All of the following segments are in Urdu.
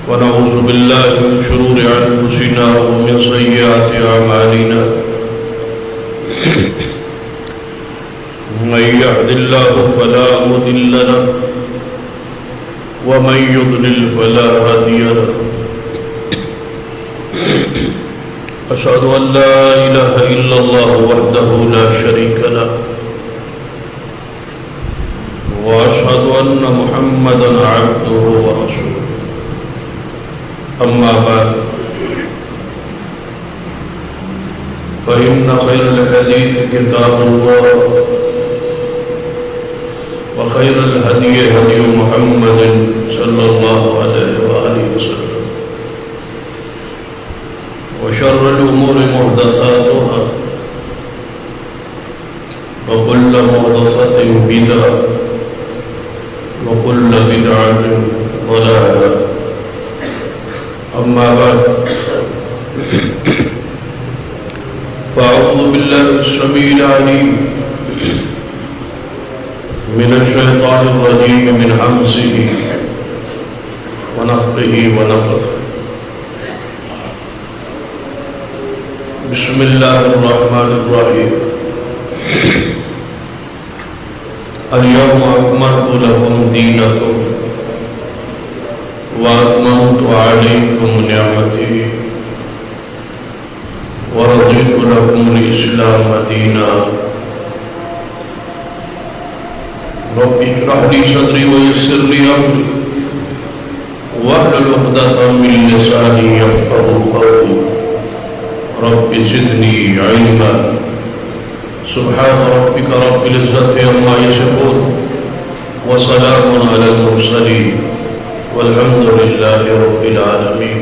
ونعوذ بالله من شرور أنفسنا ومن سيئات أعمالنا من يهد الله فلا مضل له ومن يضلل فلا هادي له أشهد أن لا إله إلا الله وحده لا شريك له وأشهد أن محمدا عبده ورسوله أما بعد فإن خير الحديث كتاب الله وخير الهدي هدي محمد صلى الله عليه وآله وسلم وشر الأمور محدثاتها وكل محدثة بدعة وكل بدعة ضلالة أما بعد فأعوذ بالله السميع العليم من الشيطان الرجيم من همزه ونفخه ونفثه بسم الله الرحمن الرحيم اليوم أكملت لكم دينكم وأتممت عليكم نعمتي ورضيت لكم الإسلام دينا رب اشرح لي صدري ويسر لي أمري واحلل عقدة من لساني يفقهوا قولي رب زدني علما سبحان ربك رب العزة عما يصفون وسلام على المرسلين والحمد لله رب العالمين.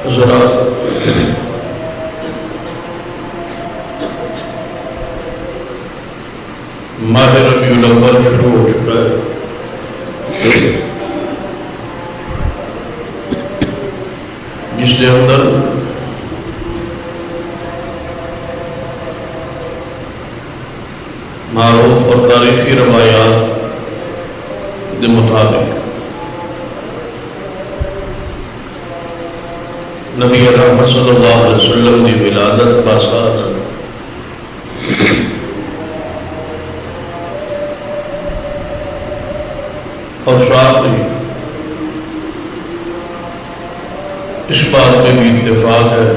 حضرات، ماہ ربیع الاول شروع ہو چکا ہے. جس کے اندر معروف اور تاریخی روایات کے مطابق نبی رحمت صلی اللہ علیہ وسلم کی ولادت باسعادت اور ساتھ ہی اس بات میں بھی اتفاق ہے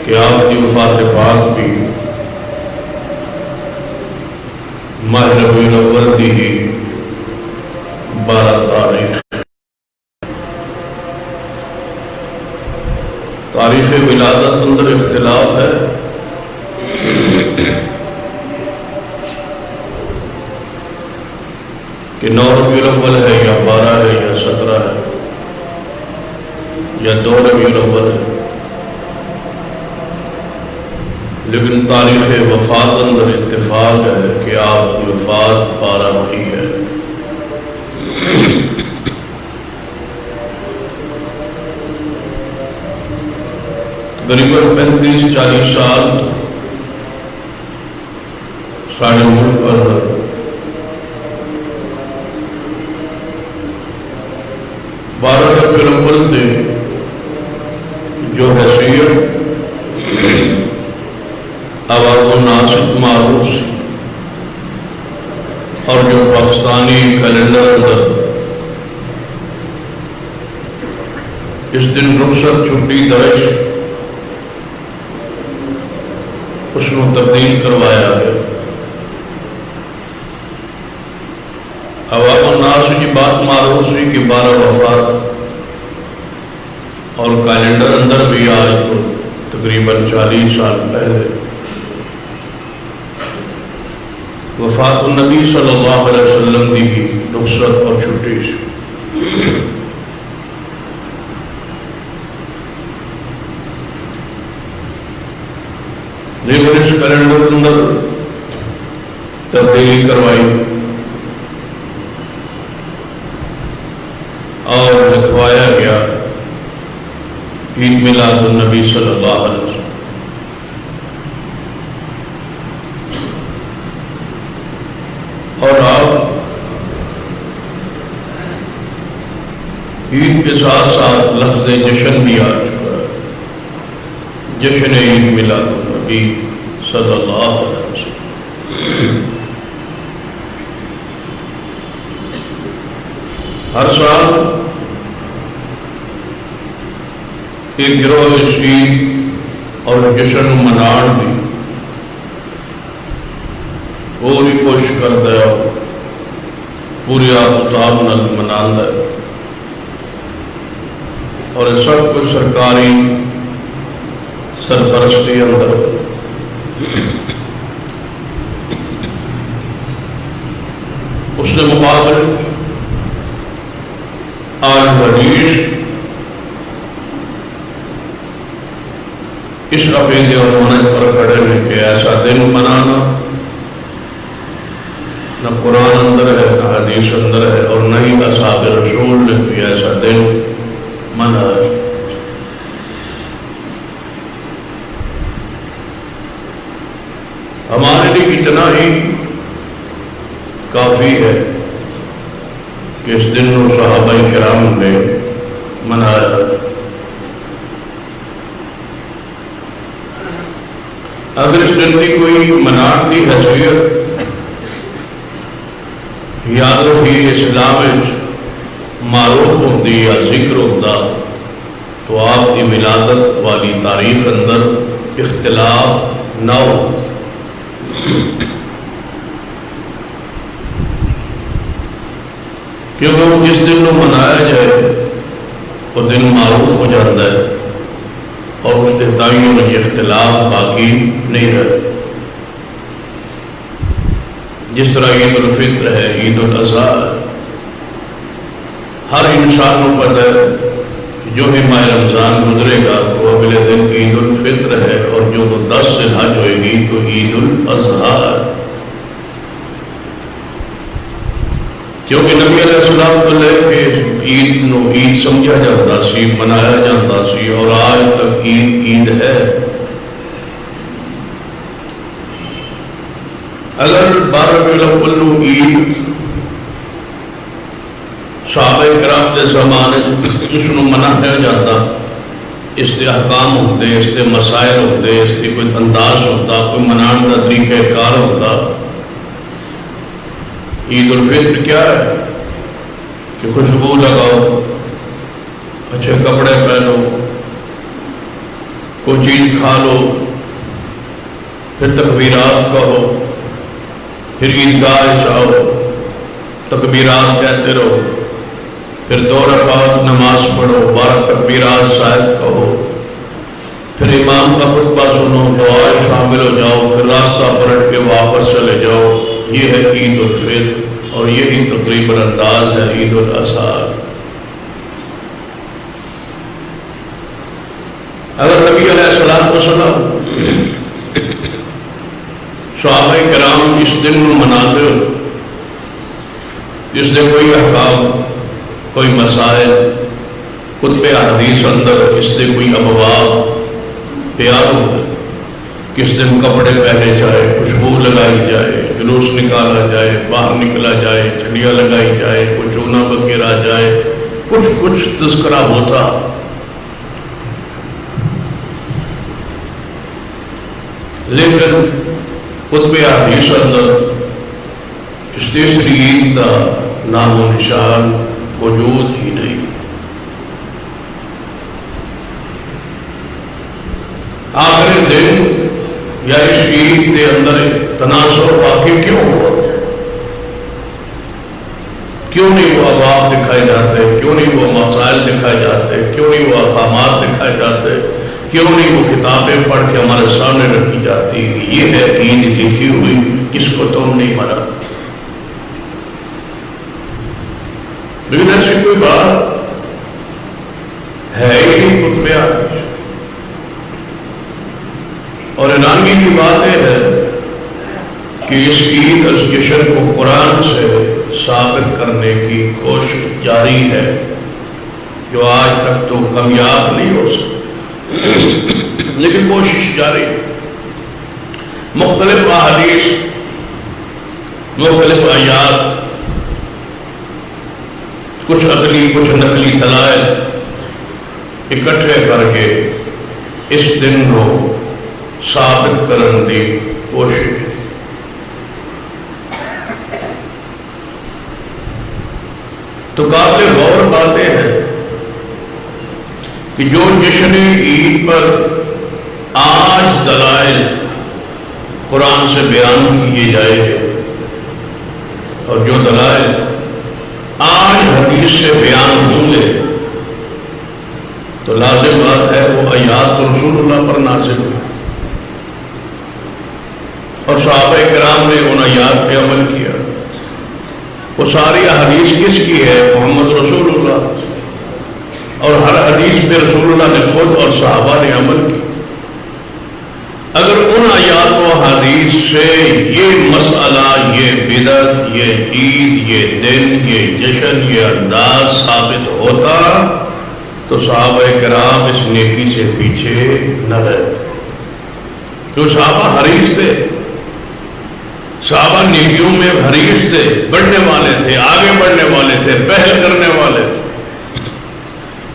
کہ آپ کی وفات پاک بھی ماہ ربیع الاول کی ہی 12 تاریخ. تاریخ ولادت اندر اختلاف ہے کہ 9 ربیع الاول ہے یا 12 ہے یا 17 ہے یا 2 ربیع الاول ہے، لیکن تاریخ وفات اندر اتفاق ہے کہ آپ کی وفات 12 ہوئی ہے. تقریباً 35-40 سال سارے ملک پر 12 ربیع الاول تھے جو حیثیت عوام الناس معروف سی اور جو پاکستانی کیلنڈر اندر اس دن رخصت چھٹی درج اس کو تبدیل کروایا گیا. عوام الناس کی بات معروف سی کہ 12 وفات اور کیلنڈر اندر بھی آج تو تقریباً 40 سال پہلے وفات النبی صلی اللہ علیہ وسلم کی رخصت اور چھٹی سی. لیکن اس کیلنڈر اندر تبدیلی کروائی اور لکھوایا گیا عید میلاد النبی صلی اللہ علیہ وسلم. عید کے ساتھ ساتھ لفظ جشن بھی آ چکا ہے، جشن عید میلاد النبی صلی اللہ علیہ وسلم۔ ہر سال ایک گروہ اس عید اور جشن منان دی پوری کوشش کرتا ہے، پوری آفتاب نال مناندا ہے، اور سب کچھ سرکاری سرپرستی اندر۔ اس نے مقابل آج حدیث اس عقیدے اور منہج پر کھڑے ہیں کہ ایسا دن منانا نہ قرآن اندر ہے، نہ حدیث اندر ہے، اور نہ ہی اصحاب رسول نے کوئی ایسا دن منع ہے۔ ہمارے لیے اتنا ہی کافی ہے کہ اس دن کو صحابہ کرام نے منایا۔ اگر اس دن کی کوئی مناٹ کی حیثیت یاد رکھی اسلام معروف ہوتی یا ذکر ہوتا تو آپ کی ولادت والی تاریخ اندر اختلاف نہ ہو۔ کیونکہ جس دن کو منایا جائے وہ دن معروف ہو جاتا ہے اور اس کے تعین میں اختلاف باقی نہیں رہتا۔ جس طرح عید الفطر ہے، عید الاضحیٰ ہے، ہر انسان کو پتہ ہے کہ جو ہی ماہ رمضان گزرے گا تو اگلے دن عید الفطر ہے، اور جو 10 ذی الحج ہوئے گی تو عید الاضحیٰ ہے۔ کیونکہ نبی علیہ السلام کو لے کے عید نو عید سمجھا جاتا سی، منایا جاتا سی، اور آج تک عید ہے۔ اگر 12 ربیع الاول نو عید صحابہ کرام کے زمانے اس نو منایا جاتا، اس کے احکام ہوتے، اس کے مسائل ہوتے، اس کے کوئی انداز ہوتا، کوئی منان کا طریقہ کار ہوتا۔ عید الفطر کیا ہے کہ خوشبو لگاؤ، اچھے کپڑے پہنو، کوئی چیز کھا لو، پھر تکبیرات کہو، پھر عیدگاہ جاؤ، تکبیرات کہتے رہو، پھر 2 رکعت نماز پڑھو، 12 تکبیرات شاید کہو، پھر امام کا خطبہ سنو، دعا شامل ہو جاؤ، پھر راستہ پلٹ کے واپس چلے جاؤ۔ یہ ہے عید الفطر، اور یہی تقریباً انداز ہے عید الاضحیٰ۔ اگر نبی علیہ السلام صحابہ کرام اس دن میں مناتے ہو، اس نے کوئی احکام، کوئی مسائل، کتب حدیث اندر اس نے کوئی ابواب بیان ہوتے، کس دن کپڑے پہنے جائے، خوشبو لگائی جائے، جلوس نکالا جائے، باہر نکلا جائے، چھڑیاں لگائی جائے، کوئی چونا بکیرا جائے، کچھ تذکرہ ہوتا۔ لیکن کتب حدیث اندر اس تیسری عید کا نام و نشان موجود ہی نہیں۔ آخری دن یا اس عید کے اندر تناسب واقع کیوں ہوا؟ کیوں نہیں وہ ابواب دکھائے جاتے؟ کیوں نہیں وہ مسائل دکھائے جاتے؟ کیوں نہیں وہ احکامات دکھائے جاتے؟ کیوں نہیں وہ کتابیں پڑھ کے ہمارے سامنے رکھی جاتی؟ یہ ہے عید لکھی ہوئی جس کو تم نہیں منا۔ لیکن ایسی کوئی بات ہے ہی نہیں کتب حدیث۔ اور حیرانگی کی بات یہ ہے کہ اس عید اور اس جشن کو قرآن سے ثابت کرنے کی کوشش جاری ہے، جو آج تک تو کامیاب نہیں ہو سکتی، لیکن کوشش جاری ہے۔ مختلف احادیث، مختلف آیات، کچھ عقلی کچھ نقلی دلائل اکٹھے کر کے اس دن کو ثابت کرنے کی کوشش کی. تو قابل غور باتیں ہیں کہ جو جشن عید پر آج دلائل قرآن سے بیان کیے جائیں گے اور جو دلائل آج حدیث سے بیان ہوں گے تو لازم بات ہے وہ آیات رسول اللہ پر نازل ہوئی اور صحابہ کرام نے ان آیات پہ عمل کیا. وہ ساری حدیث کس کی ہے؟ محمد رسول اللہ. اور ہر حدیث پہ رسول اللہ نے خود اور صحابہ نے عمل کی. اگر ان آیات و حدیث سے یہ مسئلہ، یہ بدعت، یہ عید، یہ دن، یہ جشن، یہ انداز ثابت ہوتا تو صحابہ کرام اس نیکی سے پیچھے نہ رہتے. جو صحابہ حریص تھے، صحابہ نیکیوں میں حریص تھے، بڑھنے والے تھے، آگے بڑھنے والے تھے، پہل کرنے والے تھے.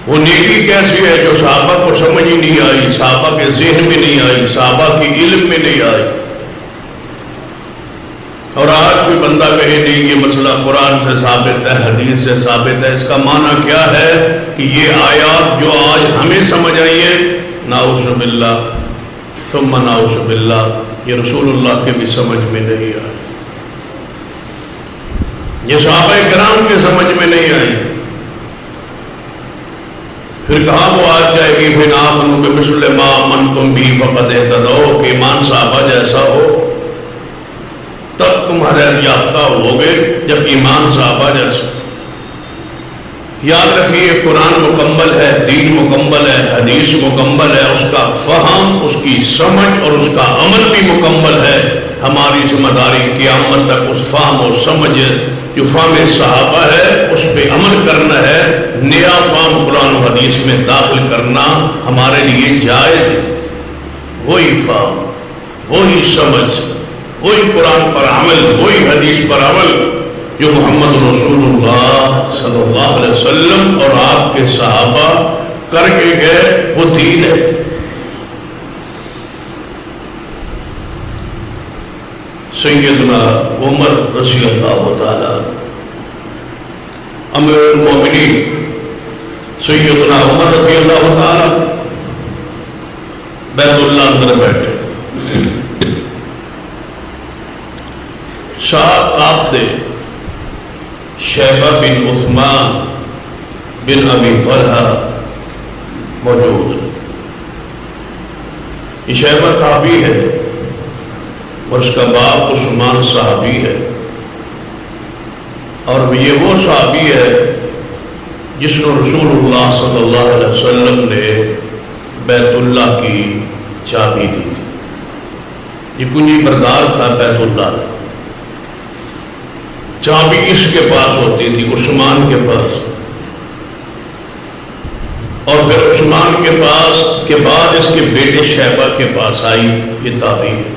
وہ نیکی کیسی ہے جو صحابہ کو سمجھ ہی نہیں آئی، صحابہ کے ذہن میں نہیں آئی، صحابہ کی علم میں نہیں آئی. اور آج کوئی بندہ کہے نہیں یہ مسئلہ قرآن سے ثابت ہے، حدیث سے ثابت ہے، اس کا معنی کیا ہے کہ یہ آیات جو آج ہمیں سمجھ آئی ہے، نعوذ باللہ ثم نعوذ باللہ، یہ رسول اللہ کے بھی سمجھ میں نہیں آئی، یہ صحابہ کرام کے سمجھ میں نہیں آئی. پھر کہاں وہ آج جائے گی پھر آمنوا بمثل ما آمنتم بہ فقد اہتدوا، کہ ایمان صحابہ جیسا ہو تب تم ہدایت یافتہ ہوگے جب ایمان صحابہ جیسا. یاد رکھیے قرآن مکمل ہے، دین مکمل ہے، حدیث مکمل ہے، اس کا فہم، اس کی سمجھ اور اس کا عمل بھی مکمل ہے. ہماری ذمہ داری قیامت تک اس فہم و سمجھ جو فہم صحابہ ہے اس پہ عمل کرنا ہے. نیا فہم قرآن و حدیث میں داخل کرنا ہمارے لیے جائز ہے. وہی فہم، وہی سمجھ، وہی قرآن پر عمل، وہی حدیث پر عمل جو محمد رسول اللہ صلی اللہ علیہ وسلم اور آپ کے صحابہ کر کے گئے، وہ دین ہے. سیدنا عمر رضی اللہ تعالی امیر المومنین سیدنا عمر رضی اللہ تعالی بیت اللہ اندر بیٹھے، ساتھ آپ نے شیبہ بن عثمان بن ابی طلحہ موجود. یہ شیبہ تابعی ہے اور اس کا باپ عثمان صحابی ہے، اور یہ وہ صحابی ہے جس کو رسول اللہ صلی اللہ علیہ وسلم نے بیت اللہ کی چابی دی تھی. یہ کنجی بردار تھا بیت اللہ کا، چابی اس کے پاس ہوتی تھی، عثمان کے پاس. اور پھر عثمان کے پاس کے بعد اس کے بیٹے شیبہ کے پاس آئی، یہ تابعی ہے.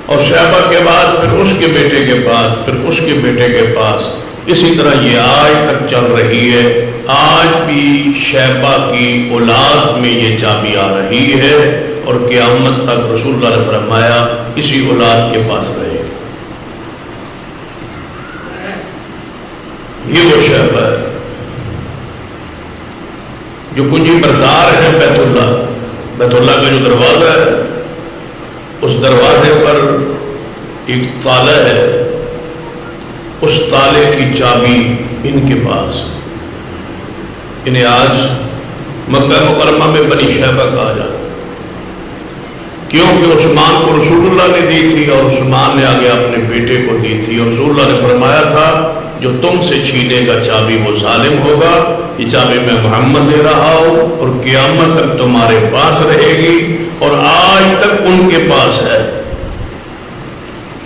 اور شیبہ کے بعد پھر اس کے بیٹے کے پاس، پھر اس کے بیٹے کے پاس، اسی طرح یہ آج تک چل رہی ہے. آج بھی شیبہ کی اولاد میں یہ چابی آ رہی ہے اور قیامت تک رسول اللہ نے فرمایا اسی اولاد کے پاس رہے. یہ وہ شیبہ ہے جو کنجی بردار ہے بیت اللہ. بیت اللہ کا جو دروازہ ہے اس دروازے پر ایک تالا ہے، اس تالے کی چابی ان کے پاس. انہیں آج مکہ مکرمہ میں بنی شیبہ کہا جاتا، کیونکہ عثمان کو رسول اللہ نے دی تھی اور عثمان نے آگے اپنے بیٹے کو دی تھی. اور رسول اللہ نے فرمایا تھا جو تم سے چھینے گا چابی وہ ظالم ہوگا. یہ چابی میں محمد دے رہا ہوں اور قیامت تک تمہارے پاس رہے گی، اور آج تک ان کے پاس ہے.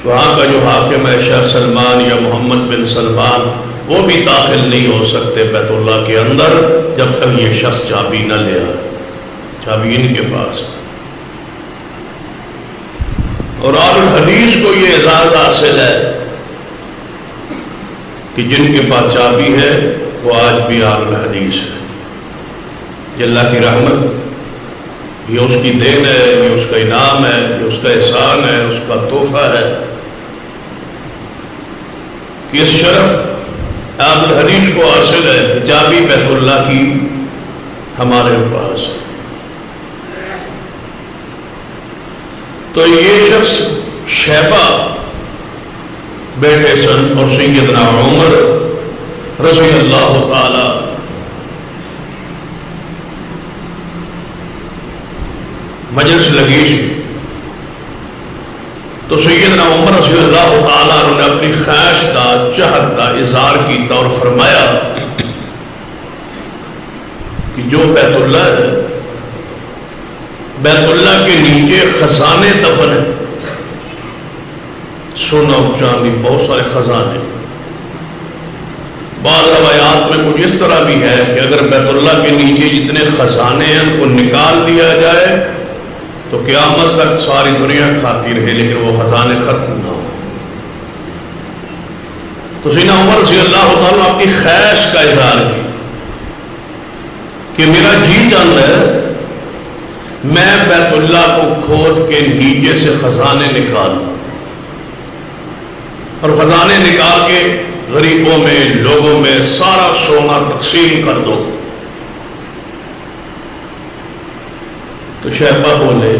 وہاں کا جو حاکم ہے شاہ سلمان یا محمد بن سلمان، وہ بھی داخل نہیں ہو سکتے بیت اللہ کے اندر جب تک یہ شخص چابی نہ لے آئے. چابی ان کے پاس. اور آل الحدیث کو یہ اعزاز حاصل ہے کہ جن کے پاس چابی ہے وہ آج بھی اہل حدیث ہے۔ یہ اللہ کی رحمت، یہ اس کی دین ہے، یہ اس کا انعام ہے، یہ اس کا احسان ہے، اس کا تحفہ ہے کہ اس شرف اہل حدیث کو حاصل ہے کہ چابی بیت اللہ کی ہمارے پاس ہے۔ تو یہ شخص شیبہ بیٹے سن اور سیدنا عمر رضی اللہ تعالی مجلس لگی تو سیدنا عمر رضی اللہ تعالیٰ نے اپنی خواہش کا چاہت کا اظہار کیتا اور فرمایا کہ جو بیت اللہ ہے، بیت اللہ کے نیچے خزانے دفن ہیں، سونا اور چاندی، بہت سارے خزانے۔ بعض روایات میں کچھ اس طرح بھی ہے کہ اگر بیت اللہ کے نیچے جتنے خزانے ہیں ان کو نکال دیا جائے تو قیامت تک ساری دنیا کھاتی رہے لیکن وہ خزانے ختم نہ ہو۔ تو سیدنا عمر رضی اللہ تعالیٰ اپنی خواہش کا اظہار کی کہ میرا جی چاہتا ہے میں بیت اللہ کو کھود کے نیچے سے خزانے نکالوں اور خزانے نکال کے غریبوں میں، لوگوں میں سارا سونا تقسیم کر دو۔ تو شیبہ بولے،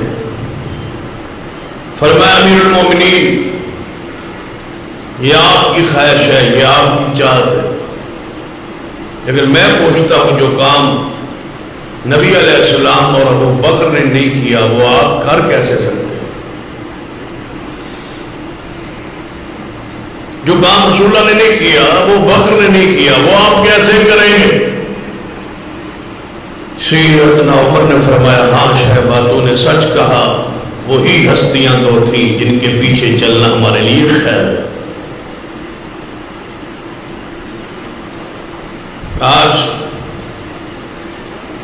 فرمایا امیر المومنین یہ آپ کی خواہش ہے، یہ آپ کی چاہت ہے، لیکن میں پوچھتا ہوں جو کام نبی علیہ السلام اور ابو بکر نے نہیں کیا وہ آپ کر کیسے سکتے ہیں؟ جو کام رسول اللہ نے نہیں کیا، وہ بکر نے نہیں کیا، وہ آپ کیسے کریں گے؟ سیدنا عمر نے فرمایا ہاں شہبہ تو نے سچ کہا، وہی ہستیاں دو تھیں جن کے پیچھے چلنا ہمارے لیے خیر ہے۔ آج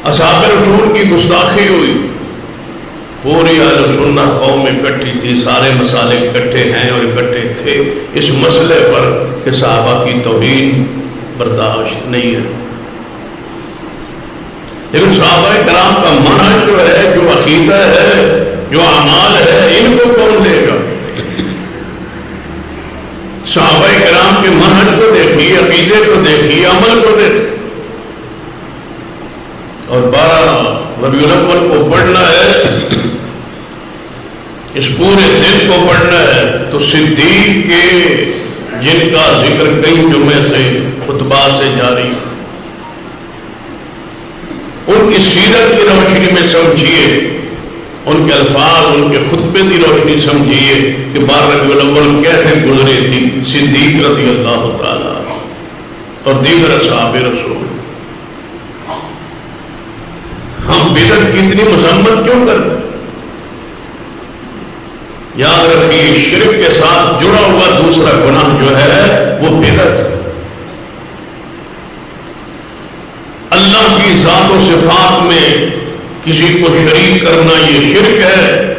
اصحاب رسول کی گستاخی ہوئی، پوری اہل سنت قوم اکٹھی تھی، سارے مسالے اکٹھے ہیں اور اکٹھے تھے اس مسئلے پر کہ صحابہ کی توہین برداشت نہیں ہے۔ لیکن صحابہ کرام کا منہج جو ہے، جو عقیدہ ہے، جو اعمال ہے، ان کو کون دے گا؟ صحابہ کرام کے منہج کو دیکھیے، عقیدے کو دیکھیے، عمل کو دیکھیے۔ اور 12 ربیع الاول کو پڑھنا ہے، اس پورے دن کو پڑھنا ہے تو صدیق کے جن کا ذکر کئی جمعے سے خطبہ سے جاری، ان کی سیرت کی روشنی میں سمجھیے، ان کے الفاظ، ان کے خطبے کی روشنی سمجھیے کہ 12 ربیع الاول کیسے گزرے تھی صدیق رضی اللہ تعالیٰ اور دیگر اصحاب رسول۔ ہم بدعت کی اتنی مذمت کیوں کرتے؟ یاد رکھیے شرک کے ساتھ جڑا ہوا دوسرا گناہ جو ہے وہ بدعت۔ اللہ کی ذات و صفات میں کسی کو شریک کرنا یہ شرک ہے،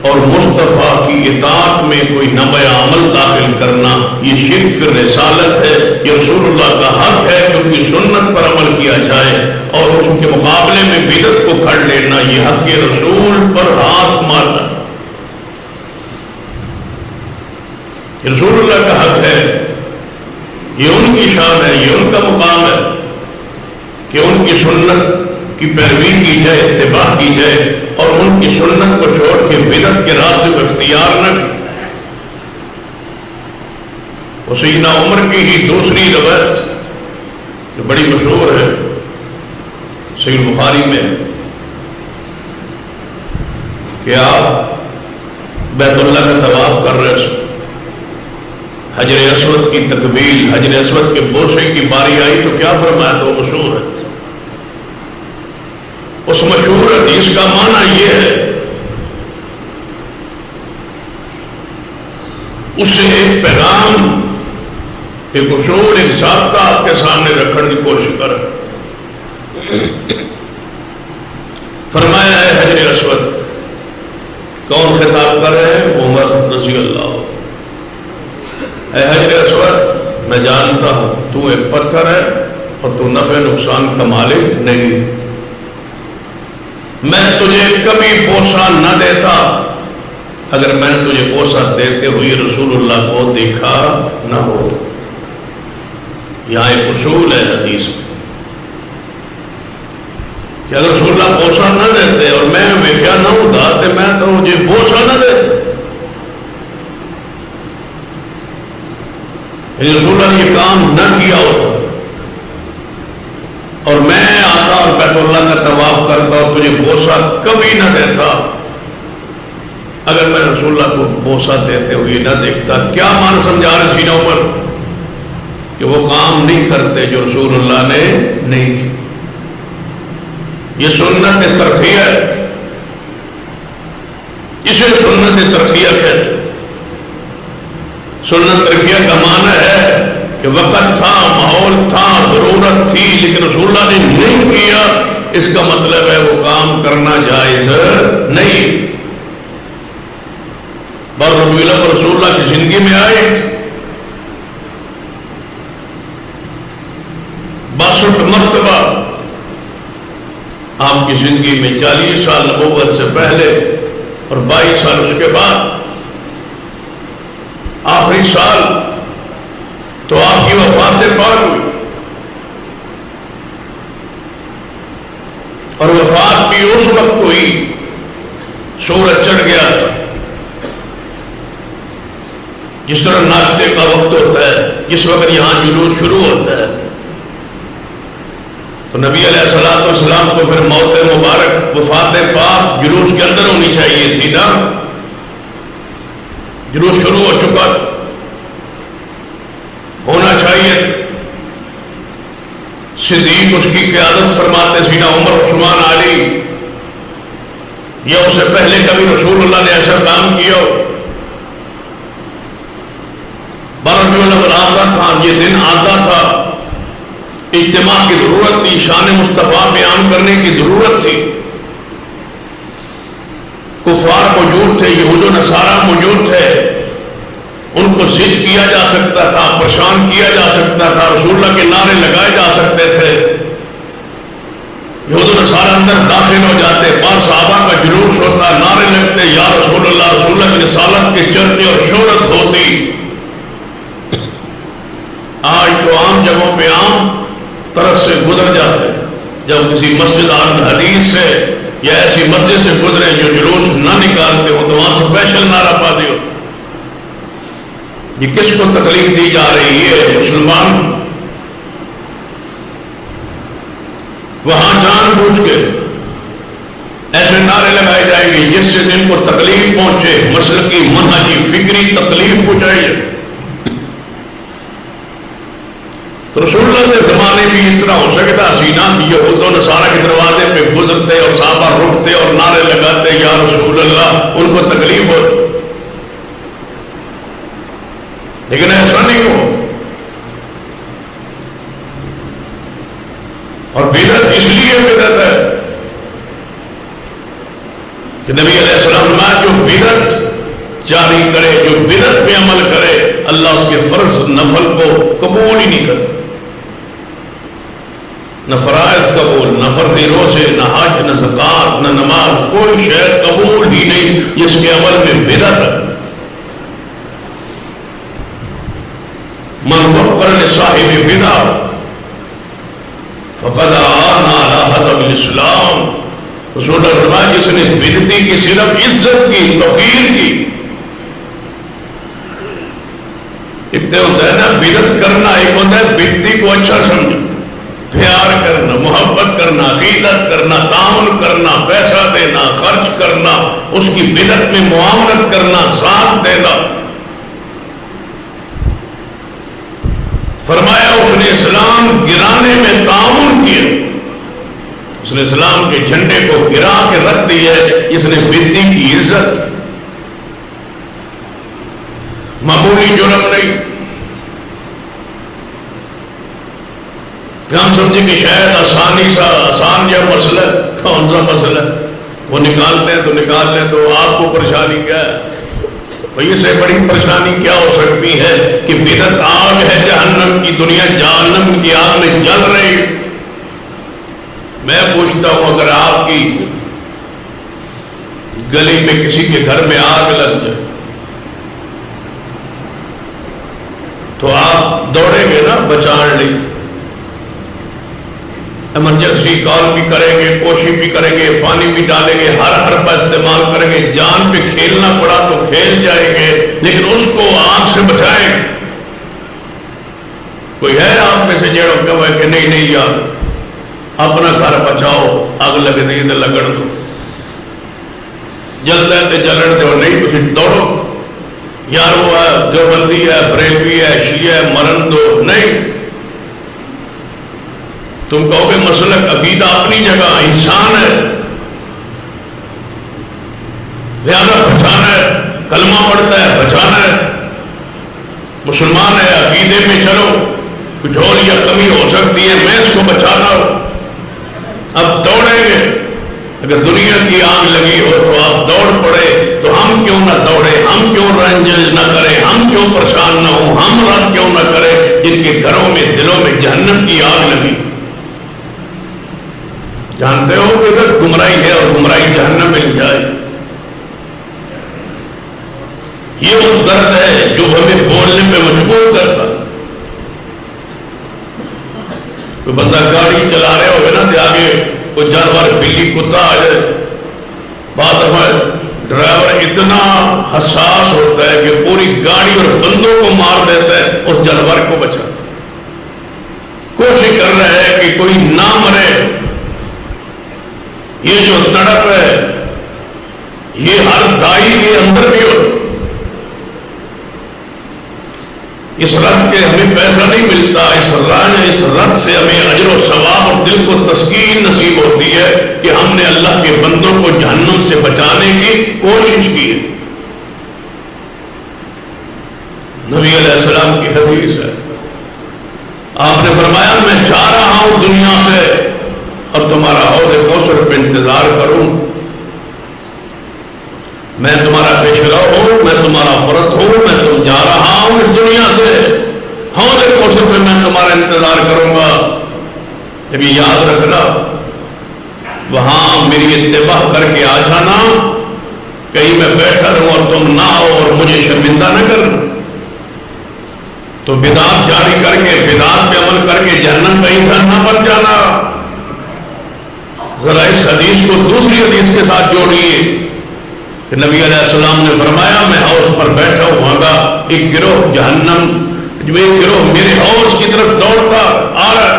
اور مصطفیٰ کی اطاعت میں کوئی نمبر عمل داخل کرنا یہ شرک فی الرسالت ہے۔ یہ رسول اللہ کا حق ہے کہ ان کی سنت پر عمل کیا جائے، اور اس کے مقابلے میں بدعت کو کھڑ لینا یہ حق رسول پر ہاتھ مارنا۔ رسول اللہ کا حق ہے، یہ ان کی شان ہے، یہ ان کا مقام ہے کہ ان کی سنت کی پیروی کی جائے، اتباع کی جائے، اور ان کی سنت کو چھوڑ کے بدعت کے راستے کو اختیار نہ کی۔ وہ سیدنا عمر کی ہی دوسری روایت جو بڑی مشہور ہے، صحیح بخاری میں، کہ آپ بیت اللہ کا طواف کر رہے تھے، حجر اسود کی تقبیل، حجر اسود کے بوسے کی باری آئی تو کیا فرمایا؟ تو مشہور ہے۔ اس مشہور حدیث کا معنی یہ ہے، اس سے ایک پیغام، ایک اصول، ایک ضابطہ آپ کے سامنے رکھنے کی کوشش کر۔ فرمایا ہے حجر اسود، کون خطاب کر رہے ہیں؟ عمر رضی اللہ عنہ۔ اے حجر اسود، میں جانتا ہوں تو ایک پتھر ہے اور تو نفع نقصان کا مالک نہیں. میں تجھے کبھی بوسہ نہ دیتا اگر میں نے تجھے بوسہ دیتے ہوئے رسول اللہ کو دیکھا نہ ہوتا. یہاں ایک اصول ہے حدیث میں کہ اگر رسول اللہ بوسہ نہ دیتے اور میں ویکھیا نہ ہوتا تو میں تو مجھے بوسہ نہ دیتے. رسول اللہ نے یہ کام نہ کیا ہوتا اور میں آتا اور بیت اللہ کا طواف کرتا اور تجھے بوسہ کبھی نہ دیتا اگر میں رسول اللہ کو بوسہ دیتے ہوئے نہ دیکھتا. کیا مان سمجھا رہے سینہ عمر کہ وہ کام نہیں کرتے جو رسول اللہ نے نہیں کی. یہ سنت ترقیہ ہے, اسے سنت ترقیہ کہتے. سنت ترقیہ کا معنی ہے کہ وقت تھا, ماحول تھا, ضرورت تھی, لیکن رسول اللہ نے نہیں کیا. اس کا مطلب ہے وہ کام کرنا جائز نہیں. بار ربیع الاول رسول اللہ کی زندگی میں آئے 62 مرتبہ. آپ کی زندگی میں 40 سال نبوت سے پہلے اور 22 سال اس کے بعد. آخری سال تو آپ کی وفات پاک ہوئی اور وفات بھی اس وقت ہوئی سورج چڑھ گیا تھا. جس طرح ناشتے کا وقت ہوتا ہے جس وقت یہاں جلوس شروع ہوتا ہے تو نبی علیہ الصلوۃ والسلام کو پھر موت مبارک وفات پاک جلوس کے اندر ہونی چاہیے تھی نا. جلوس شروع ہو چکا تھا, ہونا چاہیے تھا. صدیق اس کی قیادت فرماتے, سیدنا عمر عثمان علی, یا اس سے پہلے کبھی رسول اللہ نے ایسا کام کیا ہو. 12 ربیع الاول آتا تھا, یہ دن آتا تھا, اجتماع کی ضرورت تھی, شان مصطفیٰ بیان کرنے کی ضرورت تھی. کفار موجود تھے, یہود و نصارہ موجود تھے, ان کو زج کیا جا سکتا تھا, پریشان کیا جا سکتا تھا, رسول اللہ کے نعرے لگائے جا سکتے تھے. یہود و نصارہ اندر داخل ہو جاتے, بعض صحابہ کا جلوس ہوتا, نعرے لگتے یا رسول اللہ کی رسالت کے چرچے اور شہرت ہوتی. آج تو عام جگہوں پہ عام طرف سے گزر جاتے ہیں. جب کسی مسجد عالم حدیث سے یا ایسی مسجد سے گزرے جو جلوس نہ نکالتے ہو تو وہاں اسپیشل نعرہ بازی ہوتی. یہ کس کو تکلیف دی جا رہی ہے؟ مسلمان وہاں جان بوجھ کے ایسے نعرے لگائے جائیں گے جس سے جن کو تکلیف پہنچے, مسلکی منہجی فکری تکلیف پہنچائے. تو رسول اللہ کے زمانے بھی اس طرح ہو سکتا سینا کہ یہود و نصارہ کے دروازے پہ گزرتے اور صحابہ رکتے اور نعرے لگاتے یا رسول اللہ, ان کو تکلیف ہوتی. لیکن ایسا نہیں ہو. اور بدعت اس لیے بدعت ہے کہ نبی علیہ السلام نے جو بدعت جاری کرے, جو بدعت پہ عمل کرے, اللہ اس کے فرض نفل کو قبول ہی نہیں کرتا. نہ فرائض قبول, نہ فرض روزے, نہ حج, نہ زکات, نہ نماز, کوئی شے قبول ہی نہیں جس کے عمل میں بدعت ہے. من وقر لصاحب بدعہ فقد آن علی حدب الاسلام. رسول اللہ نے فرمایا جس نے بدعتی کی صرف عزت کی, توقیر کی. ایک تو ہوتا ہے نا بدعت کرنا, ایک ہوتا ہے بدعتی کو اچھا سمجھنا, پیار کرنا, محبت کرنا, عقیدت کرنا, تعاون کرنا, پیسہ دینا, خرچ کرنا, اس کی بدعت میں معاونت کرنا, ساتھ دینا. فرمایا اس نے اسلام گرانے میں تعاون کیا, اس نے اسلام کے جھنڈے کو گرا کے رکھ دیا ہے, اس نے بدعتی کی عزت کی. معمولی جرم نہیں. ہم سمجھے کہ شاید آسان یا مسئلہ, کون سا مسئلہ, وہ نکالتے ہیں تو نکال لیں, تو آپ کو پریشانی کیا ہے؟ بھئی اس سے بڑی پریشانی کیا ہو سکتی ہے کہ بدعت آگ ہے جہنم کی، دنیا جہنم کی آگ میں جل رہی. میں پوچھتا ہوں اگر آپ کی گلی میں کسی کے گھر میں آگ لگ جائے تو آپ دوڑیں گے نا بچانے لی، ایمرجنسی کال بھی کریں گے، کوشش بھی کریں گے، پانی بھی ڈالیں گے، ہر حربہ استعمال کریں گے، جان پہ کھیلنا پڑا تو کھیل جائیں گے، لیکن اس کو آگ سے بچائیں. کوئی ہے آپ میں سے جڑوں کہ نہیں نہیں یار اپنا گھر بچاؤ، آگ لگ دی تو لگن دو، جلد ہے تو جلن دو، نہیں تو دوڑو یار وہ ہے دیوبندی ہے، بریلوی ہے، شیعہ ہے، مرن دو. نہیں، تم کہو گے مسلک عقیدہ اپنی جگہ، انسان ہے لہذا بچانا ہے، کلمہ پڑھتا ہے بچانا ہے، مسلمان ہے عقیدے میں چلو، کچھ اور یا کمی ہو سکتی ہے، میں اس کو بچانا ہوں. اب دوڑیں گے، اگر دنیا کی آگ لگی ہو تو آپ دوڑ پڑے، تو ہم کیوں نہ دوڑے، ہم کیوں رنج نہ کریں، ہم کیوں پریشان نہ ہوں، ہم رنج کیوں نہ کریں جن کے گھروں میں دلوں میں جہنم کی آگ لگی. جانتے ہو کہ اگر گمراہی ہے اور گمراہی جہنم میں لے جائے. یہ وہ درد ہے جو ہمیں بولنے پہ مجبور کرتا. کوئی بندہ گاڑی چلا رہے ہوگا نا تو آگے کوئی جانور بلی کتا آ جائے، بعض دفعہ ڈرائیور اتنا حساس ہوتا ہے کہ پوری گاڑی اور بندوں کو مار دیتا ہے، اس جانور کو بچاتا ہے. کوشش کر رہا ہے کہ کوئی نہ مرے. یہ جو تڑپ ہے یہ ہر دائی کے اندر بھی ہو. اس رت کے ہمیں پیسہ نہیں ملتا، اس رت سے ہمیں اجر و ثواب اور دل کو تسکین نصیب ہوتی ہے کہ ہم نے اللہ کے بندوں کو جہنم سے بچانے کی کوشش کی ہے. نبی علیہ السلام کی حدیث ہے، آپ نے فرمایا میں جا رہا ہوں دنیا سے اور تمہارا حوض کوثر پہ انتظار کروں. میں تمہارا پیشرو ہوں، میں تمہارا فرد ہوں، میں تم جا رہا ہوں اس دنیا سے، حوض کوثر پہ میں تمہارا انتظار کروں گا. جب یہ یاد رکھنا، وہاں میری اتباع کر کے آ جانا، کہیں میں بیٹھا رہوں اور تم نہ آؤ اور مجھے شرمندہ نہ کرنا. تو بدعت جاری کر کے، بدعت پہ عمل کر کے جہنم کا ایندھن نہ بن جانا. ذرا اس حدیث کو دوسری حدیث کے ساتھ جوڑیے کہ نبی علیہ السلام نے فرمایا میں حوض پر بیٹھا ہوں گا، ایک گروہ جہنم، ایک گروہ میرے حوض کی طرف دوڑتا آ رہا،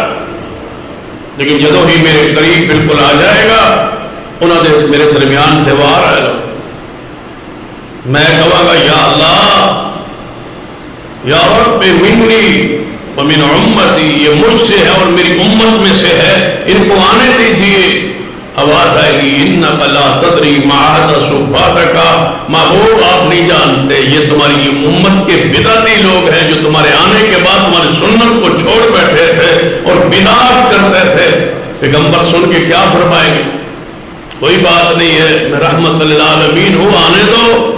لیکن جدو ہی میرے قریب بالکل آ جائے گا انہوں نے میرے درمیان دیوار آئے گا. میں کہوں گا یا اللہ، یا رب منی ومن امتی، یہ مجھ سے ہے اور میری امت میں سے ہے، ان کو آنے دیجیے. آواز آئے گی انک لا تدری ما احدث بعدک، محبوب آپ نہیں جانتے یہ تمہاری یہ امت کے بدعتی لوگ ہیں جو تمہارے آنے کے بعد تمہاری سنت کو چھوڑ بیٹھے تھے اور بدعت کرتے تھے. پیغمبر سن کے کیا فرمائیں گے؟ کوئی بات نہیں ہے، میں رحمت للعالمین ہوں، آنے دو.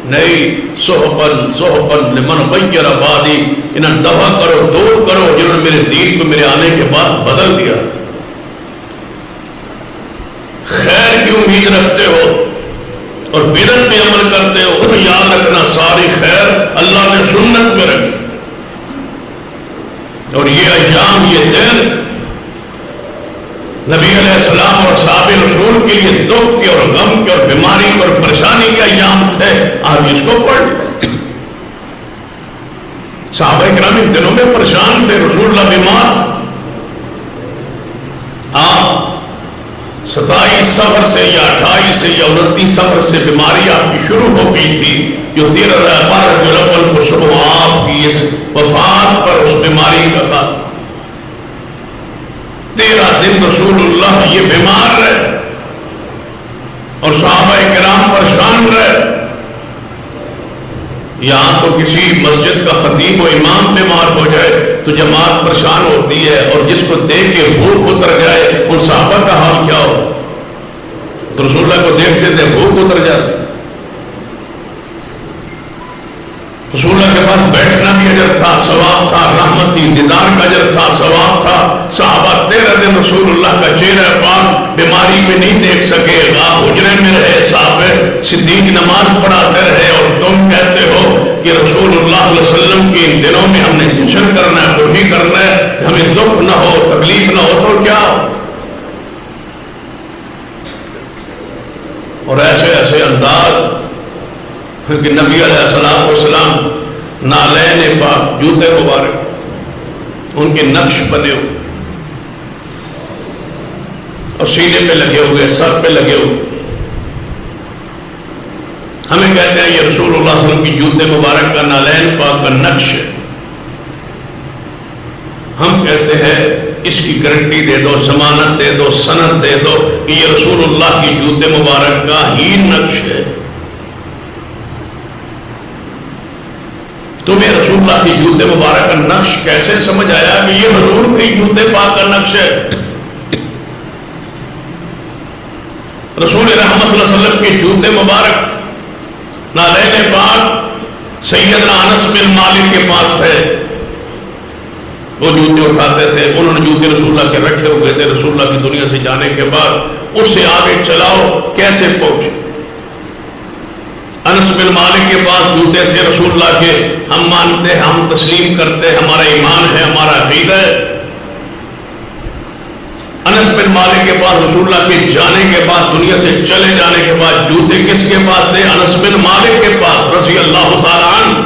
نہیں، صحبن صحبن لمن غیر بعدی، انہیں دفع کرو، دور کرو جنہوں نے میرے دین کو میرے آنے کے بعد بدل دیا. خیر کی امید رکھتے ہو اور بدعت پہ عمل کرتے ہو تو یاد رکھنا ساری خیر اللہ نے سنت میں رکھی. اور یہ ایام، یہ دن نبی علیہ السلام اور صحابہ رسول کے لیے دکھ کے اور غم کے اور بیماری اور پریشانی کے ایام تھے. آج اس کو پڑھ لیں. صحابہ کرام ان دنوں میں پریشان تھے، رسول اللہ بیمار تھے. آپ 27 سفر سے یا 28 سے یا 29 سفر سے بیماری آپ کی شروع ہو گئی تھی، جو 13 ربیع الاول کو صبح آپ کی اس وفات پر اس بیماری کا خاتمہ. 13 دن رسول اللہ یہ بیمار رہے اور صحابہ کرام پریشان رہے. یہاں تو کسی مسجد کا خطیب و امام بیمار ہو جائے تو جماعت پریشان ہوتی ہے، اور جس کو دیکھ کے بھوک اتر جائے ان صحابہ کا حال کیا ہو؟ تو رسول اللہ کو دیکھتے تھے بھوک اتر جاتی تھی. رسول اللہ کے پاس بیٹھنا بھی اجر تھا، ثواب تھا، رحمت تھی، دیدار کا اجر تھا، ثواب تھا۔ صحابہ 13 دن رسول اللہ کا چہرہ پاک بیماری میں نہیں دیکھ سکے، آپ حجرے میں رہے، صاحب صدیق نماز پڑھاتے رہے، اور تم کہتے ہو کہ رسول اللہ صلی اللہ علیہ وسلم کے ان دنوں میں ہم نے جشن کرنا ہے، خوشی کرنا ہے، ہمیں دکھ نہ ہو، تکلیف نہ ہو تو کیا ہو؟ اور ایسے ایسے انداز کہ نبی علیہ السلام نالین پاک، جوتے مبارک ان کے نقش بنے ہوئے اور سینے پہ لگے ہوئے، سر پہ لگے ہوئے، ہمیں کہتے ہیں یہ رسول اللہ صلی اللہ علیہ وسلم کی جوتے مبارک کا، نالین پاک کا نقش ہے۔ ہم کہتے ہیں اس کی گارنٹی دے دو، ضمانت دے دو، سند دے دو کہ یہ رسول اللہ کی جوتے مبارک کا ہی نقش ہے۔ تمہیں رسول اللہ کی جوتے مبارک کا نقش کیسے سمجھ آیا کہ یہ حضور کی جوتے پاک کا نقش ہے؟ رسول رحمت صلی اللہ علیہ وسلم کے جوتے مبارک نالین پاک سیدنا انس بن مالک کے پاس تھے، وہ جوتے اٹھاتے تھے، انہوں نے جوتے رسول اللہ کے رکھے ہوئے تھے۔ رسول اللہ کی دنیا سے جانے کے بعد اس سے آگے چلاؤ کیسے پہنچے؟ انس بن مالک کے پاس جوتے تھے رسول اللہ کے، ہم مانتے ہیں، ہم تسلیم کرتے ہیں، ہمارا ایمان ہے، ہمارا عقیدہ ہے۔ انس بن مالک کے پاس رسول اللہ کے جانے کے بعد، دنیا سے چلے جانے کے بعد جوتے کس کے پاس تھے؟ انس بن مالک کے پاس رضی اللہ تعالیٰ عنہ۔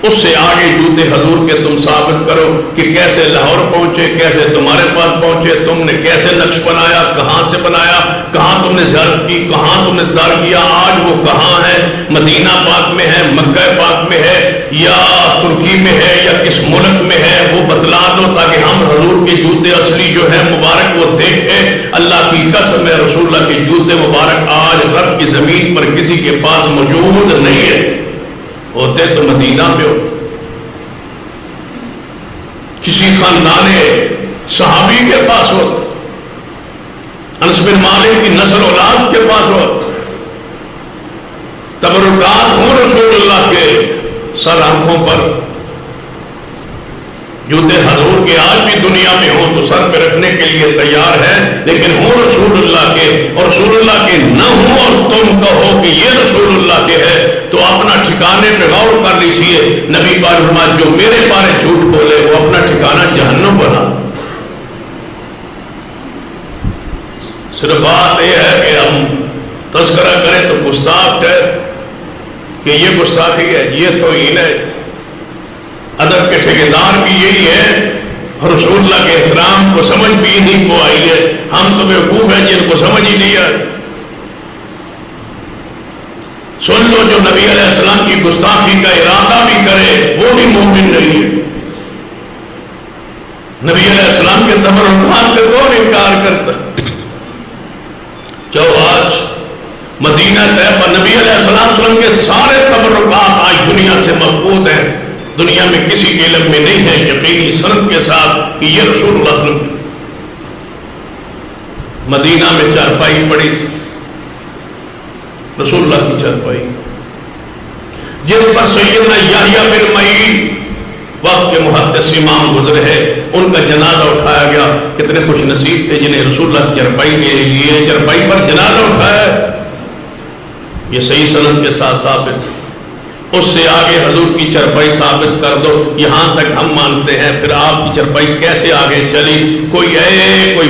اس سے آگے جوتے حضور کے تم ثابت کرو کہ کیسے لاہور پہنچے، کیسے تمہارے پاس پہنچے، تم نے کیسے نقش بنایا، کہاں سے بنایا، کہاں تم نے زیارت کی، کہاں تم نے دیدار کیا، آج وہ کہاں ہے؟ مدینہ پاک میں ہے، مکہ پاک میں ہے، یا ترکی میں ہے، یا کس ملک میں ہے؟ وہ بتلا دو تاکہ ہم حضور کے جوتے اصلی جو ہے مبارک وہ دیکھیں۔ اللہ کی قسم ہے رسول اللہ کے جوتے مبارک آج رب کی زمین پر کسی کے پاس موجود نہیں ہے، ہوتے تو مدینہ میں ہوتے، کسی خاندان صحابی کے پاس ہوتے، انس بن مالک کی نسل اولاد کے پاس ہوتے۔ تبرکات ہوں رسول اللہ کے سر آنکھوں پر، جوتے حضور کے آج بھی دنیا میں ہوں تو سر پہ رکھنے کے لیے تیار ہے، لیکن ہوں رسول اللہ کے، اور رسول اللہ کے نہ ہوں اور تم کہو کہ یہ رسول اللہ کے ہے، تو اپنا ٹھکانے پہ غور کر لیجئے۔ نبی پاک فرمایا جو میرے بارے جھوٹ بولے وہ اپنا ٹھکانہ جہنم بنا۔ صرف بات یہ ہے کہ ہم تذکرہ کریں تو گستاخ ہے کہ یہ گستاخی ہے، یہ توہین ہے۔ ادب کے ٹھیکیدار بھی یہی ہے، اور رسول اللہ کے احترام کو سمجھ بھی نہیں کو آئی ہے۔ ہم تو بیوقوف ہیں جن کو سمجھ ہی نہیں آئی۔ سن لو جو نبی علیہ السلام کی گستاخی کا ارادہ بھی کرے وہ بھی مومن نہیں ہے۔ نبی علیہ السلام کے تبرکات کا کون انکار کرتا؟ جو آج مدینہ طیبہ نبی علیہ السلام کے سارے تبرکات آج دنیا سے مفقود ہیں، دنیا میں کسی کے علم میں نہیں ہے یقینی سند کے ساتھ کہ یہ رسول اللہ صلی اللہ علیہ وسلم کی مدینہ میں چارپائی پڑی تھی، رسول اللہ کی چارپائی جس پر سیدنا یحییٰ بن معین وقت کے محدث امام گزرے ہیں، ان کا جنازہ اٹھایا گیا۔ کتنے خوش نصیب تھے جنہیں رسول اللہ کی چارپائی کے لیے چارپائی پر جنازہ اٹھایا ہے، یہ صحیح سند کے ساتھ ثابت ہے۔ اس سے آگے حضور کی چارپائی ثابت کر دو، یہاں تک ہم مانتے ہیں، پھر آپ کی چارپائی کیسے آگے چلی؟ کوئی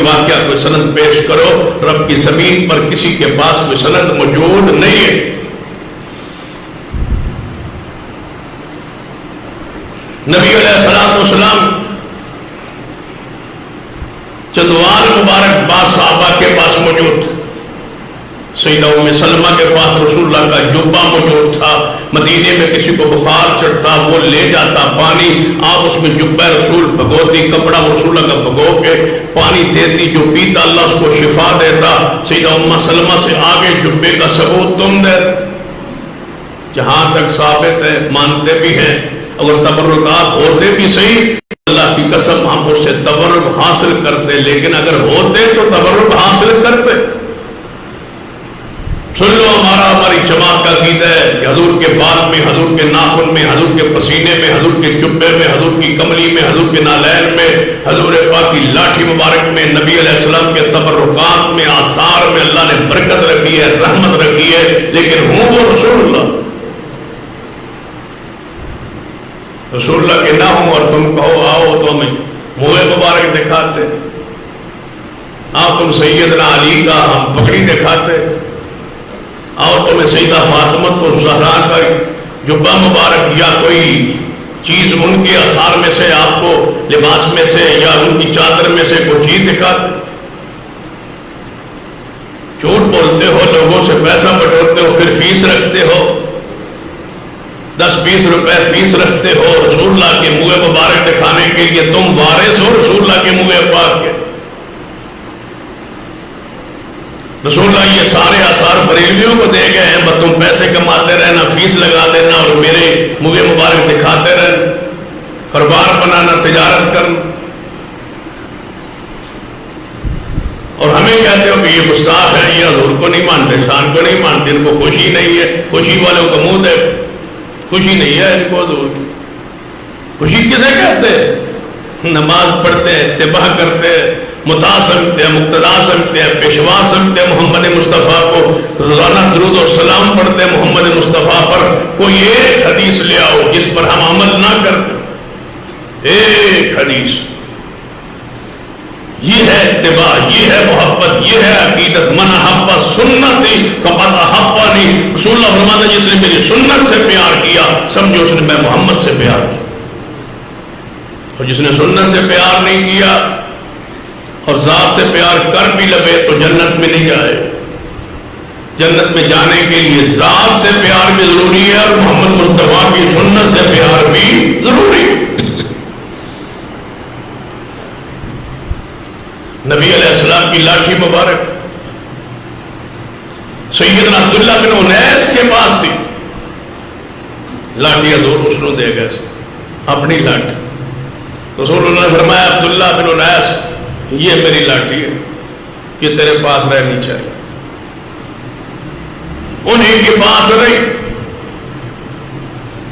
واقعہ، کوئی سند پیش کرو۔ رب کی زمین پر کسی کے پاس کوئی سند موجود نہیں ہے۔ نبی علیہ السلام چندوار مبارک بعض صحابہ کے پاس موجود تھے۔ سیدہ ام سلمہ کے پاس رسول اللہ کا جبہ موجود تھا۔ مدینے میں کسی کو بخار چڑھتا وہ لے جاتا پانی، آپ اس میں جبہ رسول بھگوتی، کپڑا رسول اللہ کا بھگو کے پانی دیتی، جو پیتا اللہ اس کو شفا دیتا۔ سیدہ ام سلمہ سے آگے جبے کا ثبوت تم دے، جہاں تک ثابت ہے مانتے بھی ہیں، اگر تبرکات ہوتے بھی صحیح، اللہ کی قسم ہم اس سے تبرک حاصل کرتے، لیکن اگر ہوتے تو تبرک حاصل کرتے، سن لو ہماری جماعت کا عقیدہ ہے کہ حضور کے بال میں، حضور کے ناخن میں، حضور کے پسینے میں، حضور کے جبے میں، حضور کی کملی میں، حضور کے نالین میں، حضور پاک کی لاٹھی مبارک میں، نبی علیہ السلام کے تبرکات میں، آثار میں اللہ نے برکت رکھی ہے، رحمت رکھی ہے، لیکن ہوں وہ رسول اللہ، رسول اللہ کے نہ ہوں اور تم کہو آؤ تو ہمیں منہ مبارک دکھاتے، آؤ تم سیدنا علی کا ہم پگڑی دکھاتے، اور تمہیں سیدہ فاطمہ کو زہرا کا جبہ مبارک یا کوئی چیز ان کے آثار میں سے آپ کو لباس میں سے یا ان کی چادر میں سے کوئی چیز دکھاتے، جھوٹ بولتے ہو، لوگوں سے پیسہ بٹورتے ہو، پھر فیس رکھتے ہو، 10-20 روپے فیس رکھتے ہو رسول اللہ کے منہ مبارک دکھانے کے لیے۔ تم وارث ہو رسول اللہ کے منہ پاک کے؟ رسول اللہ یہ سارے آثار بریلویوں کو دے گئے ہیں، بس تم پیسے کماتے رہنا، فیس لگا دینا اور میرے منہ مبارک دکھاتے رہنا، کاروبار بنانا، تجارت کرنا، اور ہمیں کہتے ہو کہ یہ گستاخ ہیں، یہ حضور کو نہیں مانتے، شان کو نہیں مانتے، ان کو خوشی نہیں ہے، خوشی والوں کا منہ دیکھو، خوشی نہیں ہے ان کو حضور کی۔ خوشی کسے کہتے ہیں؟ نماز پڑھتے ہیں، اتباع کرتے ہیں، مطاع سمجھتے ہیں، مقتدا سمجھتے ہیں، پیشوا سمجھتے ہیں محمد مصطفیٰ کو، روزانہ درود و سلام پڑھتے ہیں محمد مصطفیٰ پر۔ کوئی ایک حدیث لے آؤ جس پر ہم عمل نہ کرتے، ایک حدیث۔ یہ ہے اتباع، یہ ہے محبت، یہ ہے عقیدت۔ من احب سنتی فقد احبنی، رسول اللہ فرماتا ہے جس نے میری سنت سے پیار کیا سمجھو اس نے میں محمد سے پیار کیا، اور جس نے سنت سے پیار نہیں کیا اور ذات سے پیار کر بھی لبے تو جنت میں نہیں جائے۔ جنت میں جانے کے لیے ذات سے پیار بھی ضروری ہے اور محمد مصطفیٰ کی سنت سے پیار بھی ضروری ہے۔ نبی علیہ السلام کی لاٹھی مبارک سیدنا عبداللہ بن انیس کے پاس تھی، لاٹھی حضور اس نے دے گئے اپنی لاٹھی۔ رسول اللہ نے فرمایا عبداللہ بن انیس یہ میری لاٹھی ہے، یہ تیرے پاس رہنی چاہیے۔ انہیں کے پاس رہی۔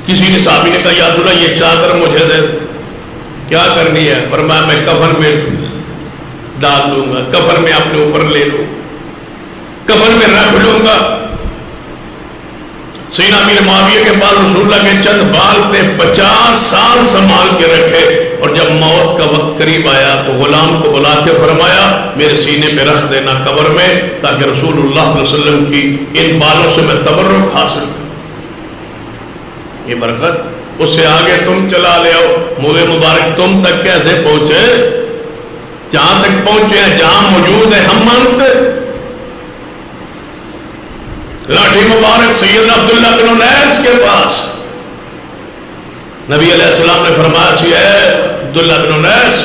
کسی نے صحابی نے کہا یا رسول اللہ یہ چادر مجھے دے، کیا کرنی ہے؟ فرمایا میں کفن میں ڈال دوں گا، کفن میں اپنے اوپر لے لوں، کفن میں رکھ لوں گا۔ سیدنا امیر معاویہ کے پاس رسول اللہ کے چند بال تھے، 50 سال سنبھال کے رکھے، اور جب موت کا وقت قریب آیا تو غلام کو بلا کے فرمایا میرے سینے پہ رکھ دینا قبر میں، تاکہ رسول اللہ صلی اللہ علیہ وسلم کی ان بالوں سے میں تبرک حاصل کروں۔ یہ برکت، اس سے آگے تم چلا لے آؤ، منہ مبارک تم تک کیسے پہنچے؟ جہاں تک پہنچے ہیں، جہاں موجود ہے ہم مانتے۔ لاٹھی مبارک سیدنا عبداللہ بن انیس کے پاس، نبی علیہ السلام نے فرمایا سی ہے عبداللہ بن انیس،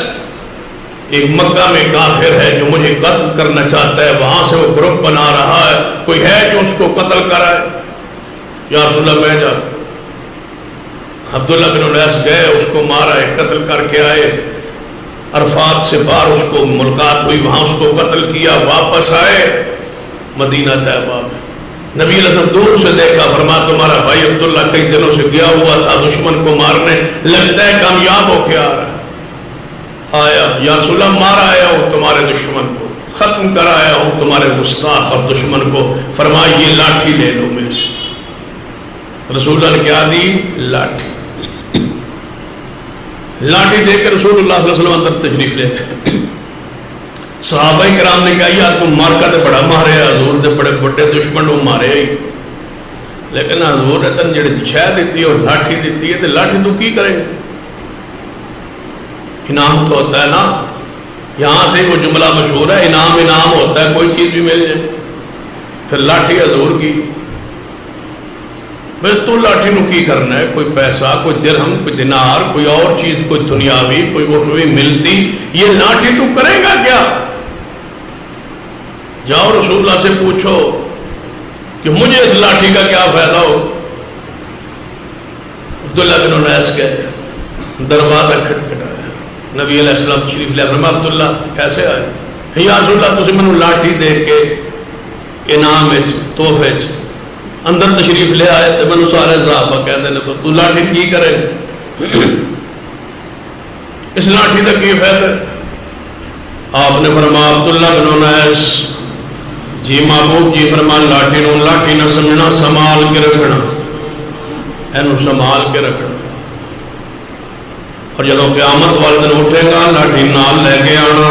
ایک مکہ میں کافر ہے جو مجھے قتل کرنا چاہتا ہے، وہاں سے وہ گروپ بنا رہا ہے، کوئی ہے جو اس کو قتل کرائے؟ یا رسول اللہ میں جاتا۔ عبداللہ بن انیس گئے، اس کو مارا ہے، قتل کر کے آئے، عرفات سے باہر اس کو ملاقات ہوئی، وہاں اس کو قتل کیا، واپس آئے مدینہ طیبہ میں۔ نبی علیہ السلام دور سے دیکھا، فرمایا تمہارا بھائی عبداللہ کئی دنوں سے گیا ہوا تھا دشمن کو مارنے، لگتا ہے کامیاب ہو کے آ رہا ہے۔ آیا یا رسول اللہ مار آیا ہوں تمہارے دشمن کو، ختم کر آیا ہوں تمہارے گستاخ اور دشمن کو۔ فرمایا یہ لاٹھی لے لو میرے سے۔ رسول اللہ نے کیا دی؟ لاٹھی۔ لاٹھی دے کے رسول اللہ صلی اللہ علیہ وسلم اندر تشریف لے گئے۔ صحابہ کرام نے کہا یار تم مارکا تے بڑا مارے، حضور دے بڑے بڑے دشمن وہ مارے، لیکن حضور نے تن جڑی شہ دیتی ہے اور لاٹھی دیتی ہے تو لاٹھی تو کی کرے گا؟ انعام تو ہوتا ہے نا، یہاں سے وہ جملہ مشہور ہے، انعام انعام ہوتا ہے، کوئی چیز بھی مل جائے۔ پھر لاٹھی حضور کی، بس تو لاٹھی نو کی کرنا ہے؟ کوئی پیسہ، کوئی درہم، کوئی دینار، کوئی اور چیز، کوئی دنیاوی، کوئی اخروی ملتی، یہ لاٹھی تو کرے گا کیا؟ جاؤ رسول اللہ سے پوچھو کہ مجھے اس لاٹھی کا کیا فائدہ ہو۔ عبداللہ بن انیس گئے، دروازہ کھٹکھٹایا، نبی علیہ السلام تشریف لے، فرمایا عبداللہ کیسے آئے؟ یا رسول اللہ تسی منو لاٹھی دے کے انعام تحفے اندر تشریف لے آئے تو میں سارے صحابہ کہتے ہیں تو لاٹھی کی کرے اس لاٹھی کا کی فائدہ؟ آپ نے فرمایا عبداللہ بن انیس جی محبوب جی فرمان لاٹھی نہ سمجھنا سنبھال کے رکھنا اینو سنبھال کے رکھنا اور جب قیامت والے دن اٹھے گا لاٹھی نال لے کے آنا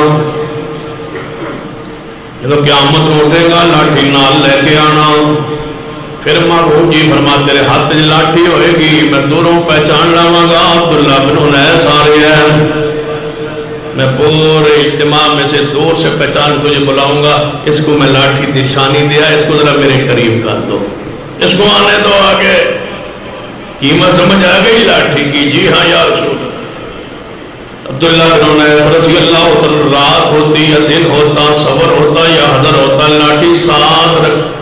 جب قیامت اٹھے گا لاٹھی نال لے کے آنا پھر محبوب جی فرما تیرے ہاتھ لاٹھی ہوئے گی میں دوروں پہچان لاواں گا عبداللہ بن انیس آ رہے ہیں میں پورے اجتماع میں سے دور سے پہچان تجھے بلاؤں گا اس کو میں لاٹھی دی نشانی دیا اس کو ذرا میرے قریب کر دو اس کو آنے دو آگے قیمت سمجھ آ گئی لاٹھی کی جی ہاں یا رسول عبداللہ بن انیس رضی اللہ عنہ رات ہوتی یا دن ہوتا سفر ہوتا یا حضر ہوتا لاٹھی ساتھ رکھتے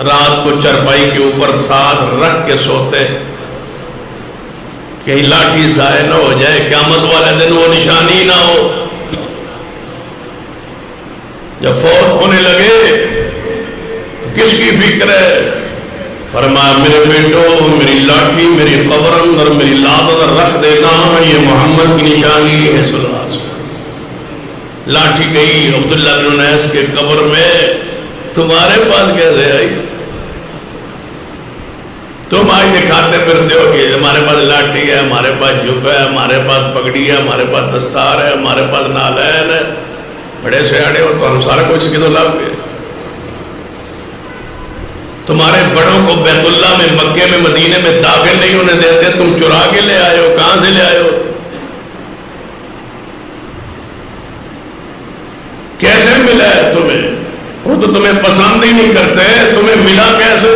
رات کو چرپائی کے اوپر ساتھ رکھ کے سوتے کہ لاٹھی ضائع نہ ہو جائے قیامت والے دن وہ نشانی نہ ہو جب فوت ہونے لگے تو کس کی فکر ہے فرمایا میرے بیٹو میری لاٹھی میری قبر اندر میری لاد اندر رکھ دینا یہ محمد کی نشانی ہے صلی اللہ علیہ وسلم لاٹھی گئی عبداللہ بن انیس کے قبر میں تمہارے پاس کیسے آئی تم آج دکھاتے پھرتے ہو کہ ہمارے پاس لاٹھی ہے ہمارے پاس جھک ہے ہمارے پاس پگڑی ہے ہمارے پاس دستار ہے ہمارے پاس نالین ہے بڑے سیاڑے ہو تو ہم سارا کچھ کی تو لگ گئے تمہارے بڑوں کو بیت اللہ میں مکے میں مدینے میں داخل نہیں ہونے دیتے تم چرا کے لے آئے ہو کہاں سے لے آئے ہو کیسے ملا ہے تمہیں وہ تو تمہیں پسند ہی نہیں کرتے تمہیں ملا کیسے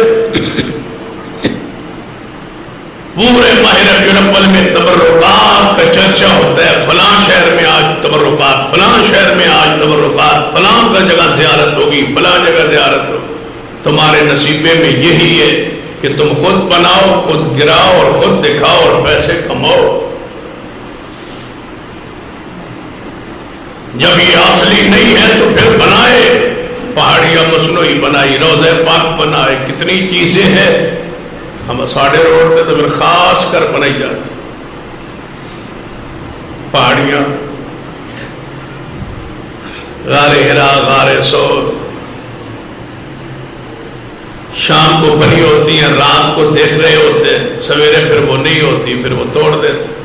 پورے ماہ ربیع الاول میں تبرکات کا چرچا ہوتا ہے فلاں شہر میں آج تبرکات فلاں شہر میں آج تبرکات فلاں کا جگہ زیارت ہوگی فلاں جگہ زیارت ہوگی تمہارے نصیبے میں یہی ہے کہ تم خود بناؤ خود گراؤ اور خود دکھاؤ اور پیسے کماؤ جب یہ اصلی نہیں ہے تو پھر بنائے پہاڑیاں مصنوعی بنائی روضہ پاک بنائے کتنی چیزیں ہیں ہم ساڑھے روڈ پہ تو پھر خاص کر بنائی جاتی پہاڑیاں غار ہرا غار سور شام کو بنی ہوتی ہیں رات کو دیکھ رہے ہوتے ہیں سویرے پھر وہ نہیں ہوتی پھر وہ توڑ دیتے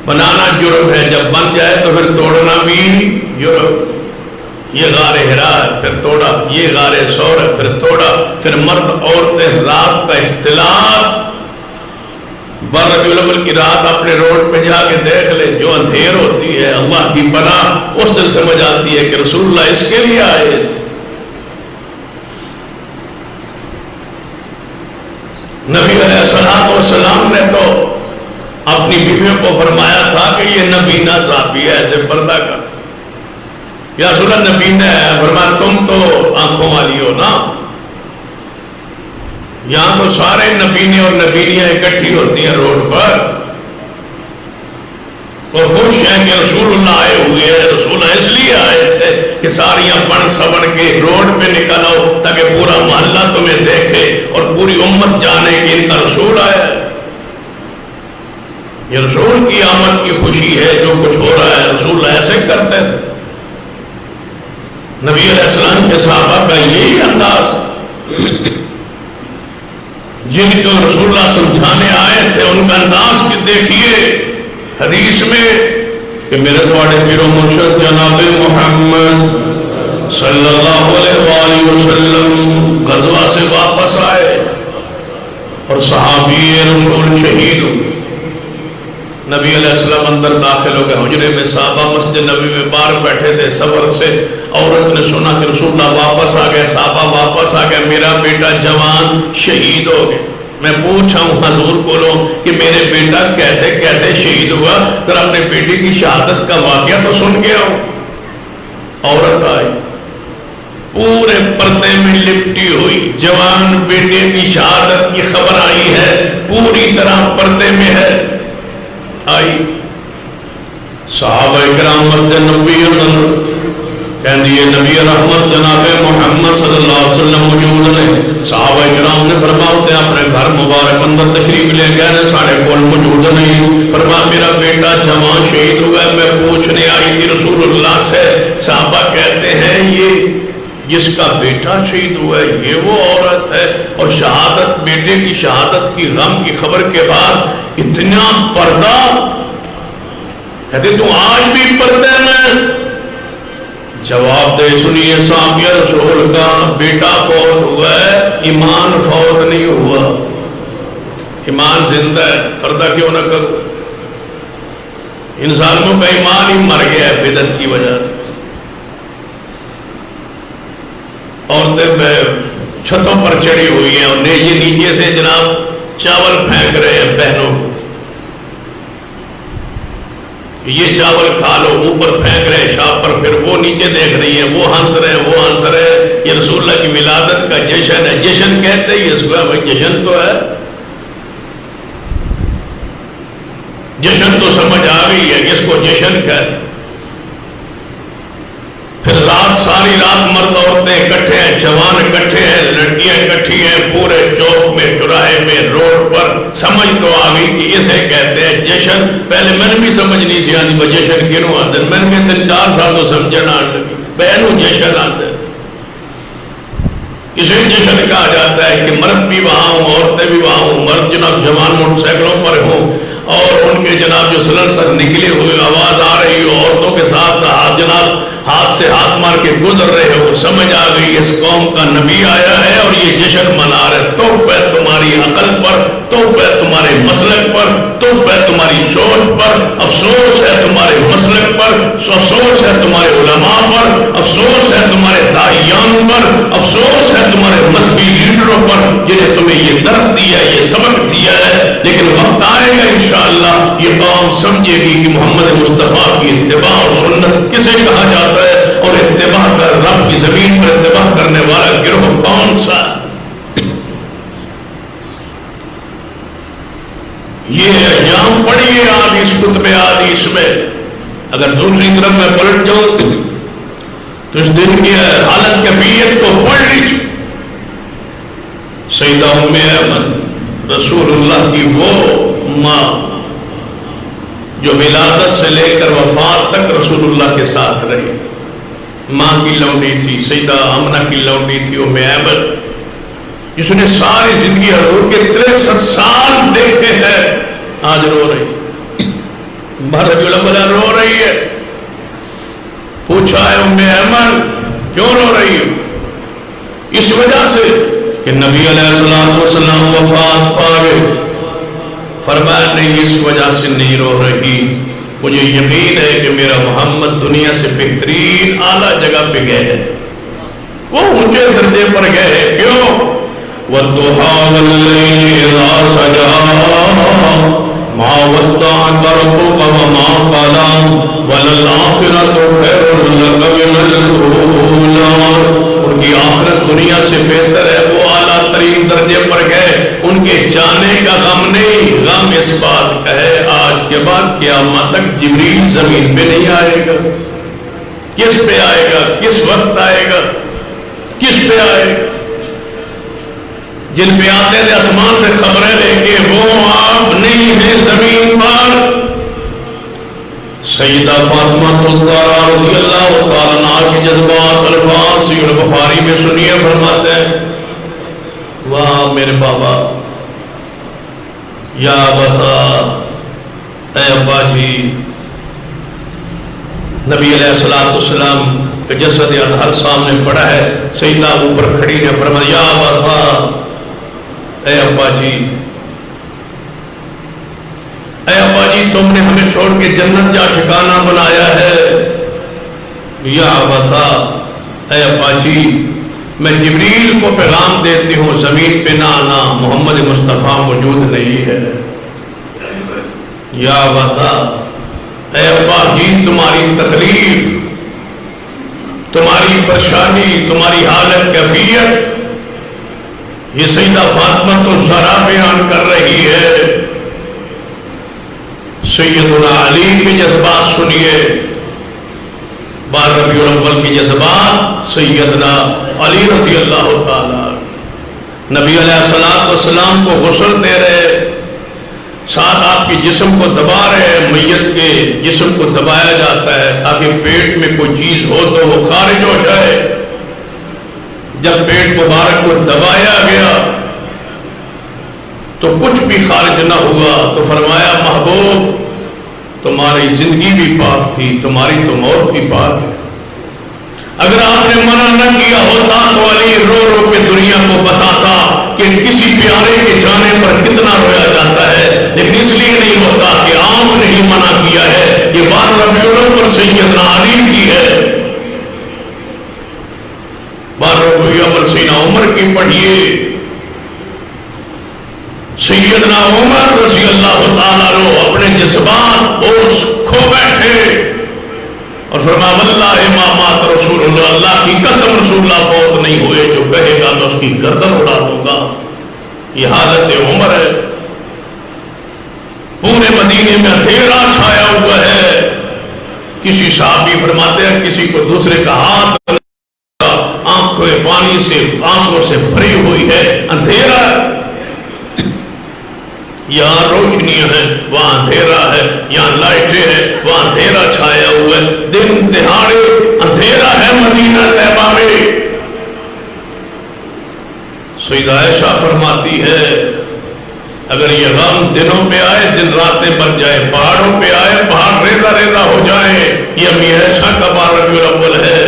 بنانا جرم ہے جب بن جائے تو پھر توڑنا بھی جرم یہ غار ہرا ہے پھر توڑا یہ غار سور ہے پھر توڑا پھر مرد عورتیں رات کا اختلاط ربیع الاول کی رات اپنے روڈ پہ جا کے دیکھ لے جو اندھیر ہوتی ہے اللہ کی پناہ اس دن سمجھ آتی ہے کہ رسول اللہ اس کے لیے آئے تھے نبی علیہ السلام نے تو اپنی بیویوں کو فرمایا تھا کہ یہ نبینہ صحابی ہے ایسے پردہ کا یا رسول اللہ نبینہ ہے فرمایا تم تو آنکھوں والی ہو نا یہاں تو سارے نبینے اور نبینیاں اکٹھی ہوتی ہیں روڈ پر اور خوش ہیں کہ رسول اللہ آئے ہوئے ہیں رسول اللہ اس لیے آئے تھے کہ ساریاں بن سبن کے روڈ پہ نکل آؤ تاکہ پورا محلہ تمہیں دیکھے اور پوری امت جانے کہ ان کا رسول آیا ہے یہ رسول کی آمد کی خوشی ہے جو کچھ ہو رہا ہے رسول اللہ ایسے کرتے تھے نبی علیہ السلام کے صحابہ کا یہی انداز جن کو رسول اللہ سمجھانے آئے تھے ان کا انداز کی دیکھیے حدیث میں کہ میرے تواڈے پیر و مرشد جناب محمد صلی اللہ علیہ وآلہ وسلم غزوہ سے واپس آئے اور صحابی رسول شہید ہوئے نبی علیہ السلام اندر داخل ہو گئے حجرے میں صحابہ مسجد نبی میں باہر بیٹھے تھے سفر سے عورت نے سنا کہ رسول اللہ واپس آ گئے صحابہ واپس آ گئے میرا بیٹا جوان شہید ہو گئے میں پوچھا ہوں حضور بولو کہ میرے بیٹا کیسے کیسے شہید ہوا پھر اپنے بیٹے کی شہادت کا واقعہ تو سن گیا ہوں عورت آئی پورے پردے میں لپٹی ہوئی جوان بیٹے کی شہادت کی خبر آئی ہے پوری طرح پردے میں ہے آئی صحابہ اکرام مسجد نبوی اندر کہ نبی رحمت جناب محمد صلی اللہ علیہ وسلم موجود نے. صحابہ کرام نے فرمایا اپنے گھر مبارک اندر تشریف لے گئے نے, سارے کول موجود نہیں. فرمایا میرا بیٹا جوان شہید ہوا ہے, میں پوچھنے آئی تھی رسول اللہ سے. صحابہ کہتے ہیں یہ جس کا بیٹا شہید ہوا ہے یہ وہ عورت ہے, اور شہادت, بیٹے کی شہادت کی غم کی خبر کے بعد اتنا پردہ. کہتے تو آج بھی پردے میں. جواب دے سنیے صاحب, یا رسول کا بیٹا فوت ہوا ہے, ایمان فوت نہیں ہوا, ایمان زندہ ہے, پردہ کیوں نہ کرو. انسانوں کا ایمان ہی مر گیا ہے بدعت کی وجہ سے. عورتیں چھتوں پر چڑھی ہوئی ہیں اور یہ نیچے سے جناب چاول پھینک رہے ہیں بہنوں کو, یہ چاول کھا لو, اوپر پھینک رہے ہیں شاپ پر, پھر وہ نیچے دیکھ رہی ہیں, وہ ہنس رہے ہیں, وہ ہنس رہے ہیں. یہ رسول اللہ کی ولادت کا جشن ہے. جشن کہتے ہیں اس کو, بھائی جشن تو ہے, جشن تو سمجھ آ گئی ہے جس کو جشن کہتے. پھر رات, ساری رات مرد عورتیں اکٹھے ہیں, جوان اکٹھے ہیں, لڑکیاں اکٹھی ہیں, پورے چوک میں, چوراہے میں, روڈ پر. سمجھ تو آ گئی کہ اسے کہتے ہیں جشن. پہلے میں نے بھی سمجھ نہیں سی آتی جشن کیوں آتے, میں نے 3-4 سال تو سمجھنا آنے لگی بہنوں جشن آتے. اسے جشن کہا جاتا ہے کہ مرد بھی وہاں ہوں, عورتیں بھی وہاں ہوں. مرد جناب جوان موٹر سائیکلوں پر ہوں اور ان کے جناب جو سلنسر نکلے ہوئے آواز آ رہی ہو, عورتوں کے ساتھ جناب ہاتھ سے ہاتھ مار کے گزر رہے ہو. سمجھ آ گئی اس قوم کا نبی آیا ہے اور یہ جشن منا رہے. تحفہ تمہاری عقل پر, تحفہ تمہارے مسلک پر, تحفہ تمہاری سوچ پر. افسوس ہے تمہارے مسلک پر, افسوس ہے تمہارے علماء پر, افسوس ہے تمہارے داعیان پر, افسوس ہے تمہارے مذہبی لیڈروں پر جنہیں تمہیں یہ درس دیا, یہ سبق دیا ہے. لیکن وقت آئے گا انشاءاللہ یہ قوم سمجھے گی کہ محمد مصطفیٰ کی اتباع اور سنت کسے کہا جاتا ہے, اور اتباع کر رب کی زمین پر اتباع کرنے والا گروہ کون سا. یہ ایام پڑھیے حدیث کتب حدیث میں. اگر دوسری طرف میں پلٹ جاؤں تو اس دن کی حالت کیفیت کو پڑھ لیجیے. سیدہ ام ایمن رسول اللہ کی وہ ماں جو ولادت سے لے کر وفات تک رسول اللہ کے ساتھ رہی, ماں کی لونڈی تھی, سیدہ آمنہ کی لونڈی تھی ام ایمن, جس نے ساری زندگی حضور کے 63 سال دیکھے ہیں. آج رو رہی, رجل بلا رو رہی ہے. پوچھا ہے ام ایمن کیوں رو رہی ہو؟ اس وجہ سے کہ نبی علیہ السلام وفات پا گئے. فرمایا نہیں, اس وجہ سے نہیں رو رہی, مجھے یقین ہے کہ میرا محمد دنیا سے بہترین اعلیٰ جگہ پہ گئے ہیں, وہ اونچے درجے پر گئے ہیں. کیوں؟ وَالضُّحَىٰ وَاللَّيْلِ إِذَا سَجَىٰ مَا وَدَّعَكَ رَبُّكَ وَمَا قَلَىٰ وَلَلْآخِرَةُ خَيْرٌ لَكَ مِنَ الْأُولَىٰ. ان کی آخرت دنیا سے بہتر ہے, وہ اعلیٰ ترین درجے پر گئے. ان کے جانے کا غم نہیں, غم اس بات کا ہے آج کے بعد قیامت تک جبریل زمین پہ نہیں آئے گا. کس پہ آئے گا, کس وقت آئے گا, کس پہ آئے گا؟ جن پہ آتے تھے آسمان سے خبریں لے کے, وہ آپ نہیں ہیں زمین پر. سیدہ فاطمہ الزہرا رضی اللہ تعالیٰ عنہا کے جذبات الفاظ صحیح بخاری میں سنیے. فرماتے ہیں واہ میرے بابا, یا بتا اے ابا جی. نبی علیہ السلام کے جسد اطہر سامنے پڑا ہے, سیدہ اوپر کھڑی ہے. فرمایا یا بتا اے ابا جی, اے ابا جی تم نے ہمیں چھوڑ کے جنت جا ٹھکانہ بنایا ہے. یا بتا اے ابا جی, میں جبریل کو پیغام دیتی ہوں زمین پہ نہ آنا, محمد مصطفیٰ موجود نہیں ہے. یا بتا اے ابا جی, تمہاری تکلیف, تمہاری پریشانی, تمہاری حالت کیفیت یہ سیدہ فاطمہ تو ذرا بیان کر رہی ہے. سیدنا علی کے جذبات سنیے, 12 ربیع الاول کی جذبات سیدنا علی رضی اللہ تعالیٰ نبی علیہ السلام کو غسل دے رہے، ساتھ آپ کے جسم کو دبا رہے، میت کے جسم کو دبایا جاتا ہے تاکہ پیٹ میں کوئی چیز ہو تو وہ خارج ہو جائے۔ جب پیٹ مبارک کو دبایا گیا تو کچھ بھی خارج نہ ہوا، تو فرمایا محبوب تمہاری زندگی بھی پاک تھی، تمہاری تو موت بھی پاک ہے۔ اگر آپ نے منع نہ کیا ہوتا تو علی رو رو کے دنیا کو بتاتا کہ کسی پیارے کے جانے پر کتنا رویا جاتا ہے، لیکن اس لیے نہیں ہوتا کہ آپ نے ہی منع کیا ہے۔ یہ 12 ربیع الاول سیدنا علی کی ہے۔ 12 ربیع الاول سیدنا عمر کی پڑھیے، سیدنا عمر رضی اللہ تعالیٰ عنہ اپنے جذبات ہوش کھو بیٹھے اور فرمایا واللہ ما مات رسول اللہ، اللہ کی قسم رسول اللہ فوت نہیں ہوئے، جو کہے گا تو اس کی گردن اڑا دوں گا۔ یہ حالت عمر ہے۔ پورے مدینے میں اندھیرا چھایا ہوا ہے، کسی صحابی فرماتے ہیں کسی کو دوسرے کا ہاتھ آنکھوں پانی سے آنسوں سے بھری ہوئی ہے، اندھیرا ہے، یہاں روشنیاں ہیں وہاں اندھیرا ہے، یہاں لائٹیں ہیں وہاں اندھیرا چھایا ہوا ہے، دن دہاڑے اندھیرا ہے مدینہ طیبہ میں۔ سیدہ عائشہ فرماتی ہے اگر یہ غم دنوں پہ آئے دن راتیں بن جائے، پہاڑوں پہ آئے پہاڑ ریزہ ریزہ ہو جائیں، یہ امی عائشہ کا 12 ربیع الاول ہے۔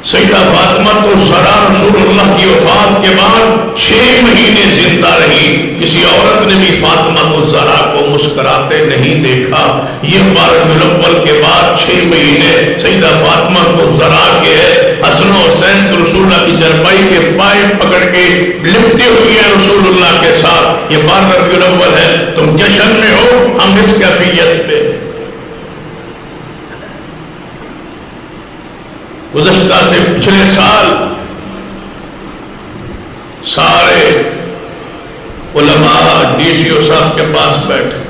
سیدہ فاطمہ تو زہرا رسول اللہ کی وفات کے بعد 6 مہینے زندہ رہی، کسی عورت نے بھی فاطمہ تو زہرا کو مسکراتے نہیں دیکھا۔ یہ 12 ربیع الاول کے بعد 6 مہینے سیدہ فاطمہ تو زہرا کے حسن و حسین تو رسول اللہ کی چرپائی کے پائے پکڑ کے لپٹے ہوئے ہیں رسول اللہ کے ساتھ۔ یہ 12 ربیع الاول ہے، تم جشن میں ہو، ہم اس کیفیت پہ۔ گزشتہ سے پچھلے سال سارے علماء ڈی سی او صاحب کے پاس بیٹھے،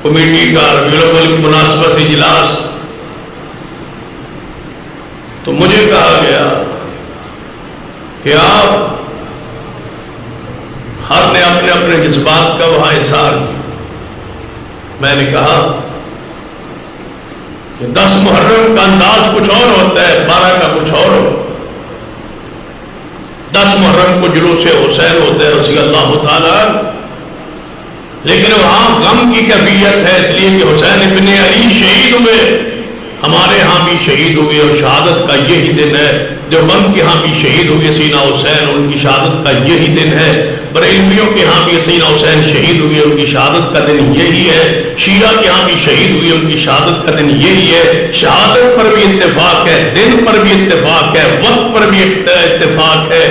کمیٹی کا ربیع الاول کی مناسبت سے اجلاس، تو مجھے کہا گیا کہ آپ ہر نے اپنے اپنے جذبات کا وہاں اظہار کیا۔ میں نے کہا 10 محرم کا انداز کچھ اور ہوتا ہے، 12 کا کچھ اور ہوتا ہے۔ 10 محرم کو جلوس حسین ہوتا ہے رضی اللہ تعالیٰ، لیکن وہاں غم کی کیفیت ہے، اس لیے کہ حسین ابن علی شہید ہوئے، ہمارے ہاں بھی شہید ہوئے اور شہادت کا یہی دن ہے۔ دیوبند کے ہاں بھی شہید ہوئے سیدنا حسین، ان کی شہادت کا یہی دن ہے۔ بریلویوں کے ہاں بھی سیدنا حسین شہید ہوئے، ان کی شہادت کا دن یہی ہے۔ شیعہ کے ہاں بھی شہید ہوئے، ان کی شہادت کا دن یہی ہے۔ شہادت پر بھی اتفاق ہے، دن پر بھی اتفاق ہے، وقت پر بھی اتفاق ہے،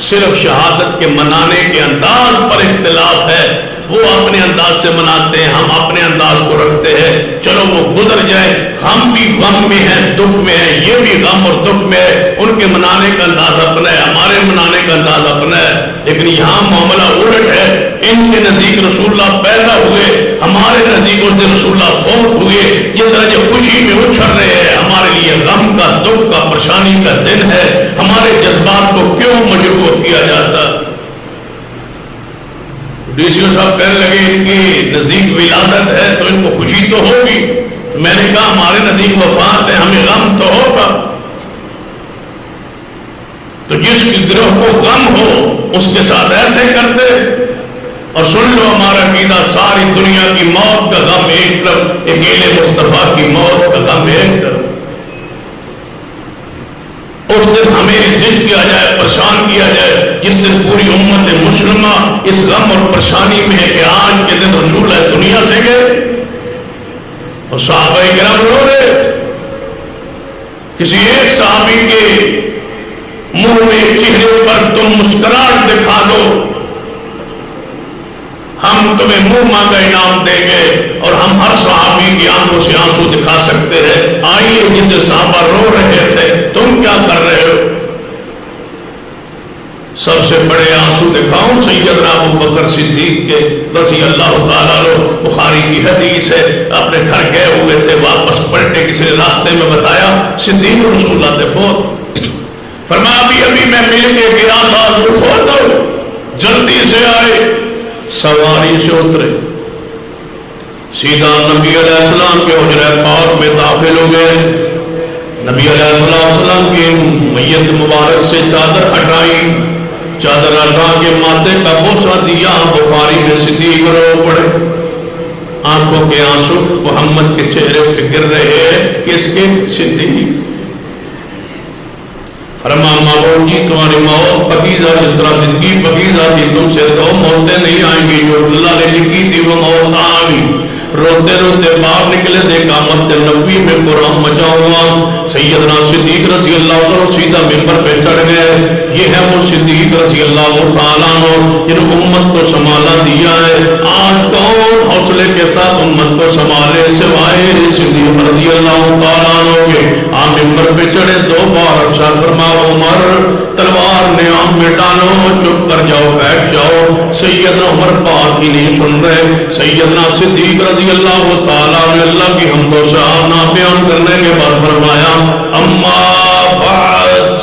صرف شہادت کے منانے کے انداز پر اختلاف ہے۔ وہ اپنے انداز سے مناتے ہیں، ہم اپنے انداز کو رکھتے ہیں، چلو وہ گزر جائے، ہم بھی غم میں ہیں، دکھ میں ہیں، یہ بھی غم اور دکھ میں ہے، ان کے منانے کا انداز اپنا ہے، ہمارے منانے کا انداز اپنا ہے۔ لیکن یہاں معاملہ الٹ ہے، ان کے نزدیک رسول اللہ پیدا ہوئے، ہمارے نزدیک اس دن رسول اللہ فوت ہوئے، یہ درجہ خوشی میں اچھل رہے ہیں، ہمارے لیے غم کا، دکھ کا، پریشانی کا دن ہے، ہمارے جذبات کو کیوں مجروح کیا جاتا؟ ڈی سی او صاحب کہنے لگے ان کی نزدیک ولادت ہے تو ان کو خوشی تو ہوگی، میں نے کہا ہمارے نزدیک وفات ہے، ہمیں غم تو ہوگا۔ تو جس کی گروہ کو غم ہو اس کے ساتھ ایسے کرتے، اور سن لو ہمارا عقیدہ، ساری دنیا کی موت کا غم ایک طرف، اکیلے مصطفیٰ کی موت کا غم ایک طرف۔ اس دن ہمیں ضد کیا جائے، پریشان کیا جائے، جس دن پوری امت مسلمہ اس غم اور پریشانی میں ہے کہ آج کے دن رسول اللہ دنیا سے گئے اور صحابہ کرام رو رہے تھے۔ کسی ایک صحابی کے منہ میں، چہرے پر تم مسکراہٹ دکھا دو، ہم تمہیں منہ مانگا انعام دیں گے، اور ہم ہر صحابی کی آنکھوں سے آنسو دکھا سکتے ہیں۔ آئیے جن سے صحابہ رو رہے تھے، تم کیا کر رہے ہو؟ سب سے بڑے آنسو دکھاؤں سیدنا ابو بکر صدیق کے رضی اللہ تعالیٰ عنہ. بخاری کی حدیث ہے، اپنے گھر گئے ہوئے تھے، واپس پلٹے، کسی نے راستے میں بتایا صدیق رسول اللہ تھے فوت. فرمایا ابھی میں مل کے گیا تھا تو فوت ہو، جلدی سے آئے. سواری سے اترے، سیدھا نبی علیہ السلام کے حجرہ پاک میں داخل ہو گئے. نبی علیہ السلام کی میت مبارک سے چادر ہٹائی، چادر ہٹا کے ماتھے کا بوسہ دیا. بخاری میں صدیق رو پڑے، آنکھوں کے آنسو محمد کے چہرے پہ گر رہے ہیں. کس کے؟ صدیق. فرما ماں جی تمہاری موت پکیزہ جس طرح زندگی پکیزہ تھی، تم سے دو موتیں نہیں آئیں گی، جو اللہ نے لکھی تھی وہ موت آ گئی. روتے روتے باہر نکلے، دیکھا مسجد نبوی میں قرآن مچا ہوا. سیدنا صدیق رضی اللہ عنہ سیدھا ممبر پہ چڑھ گئے. یہ ہے وہ صدیق رضی اللہ تعالیٰ عنہ جن امت کو سنبھالا دیا ہے. آج کون حوصلے کے ساتھ امت کو سنبھالے سوائے صدیق رضی اللہ تعالیٰ عنہ کے. آپ ممبر پہ چڑھے، دو بار ارشاد فرما عمر تلوار نیام میں ڈالو، چپ کر جاؤ، بیٹھ جاؤ. سیدنا عمر بات ہی نہیں سن رہے. سیدنا صدیق رضی اللہ تعالیٰ نے اللہ کی حمد و ثنا بیان کرنے کے بعد فرمایا اما بعد،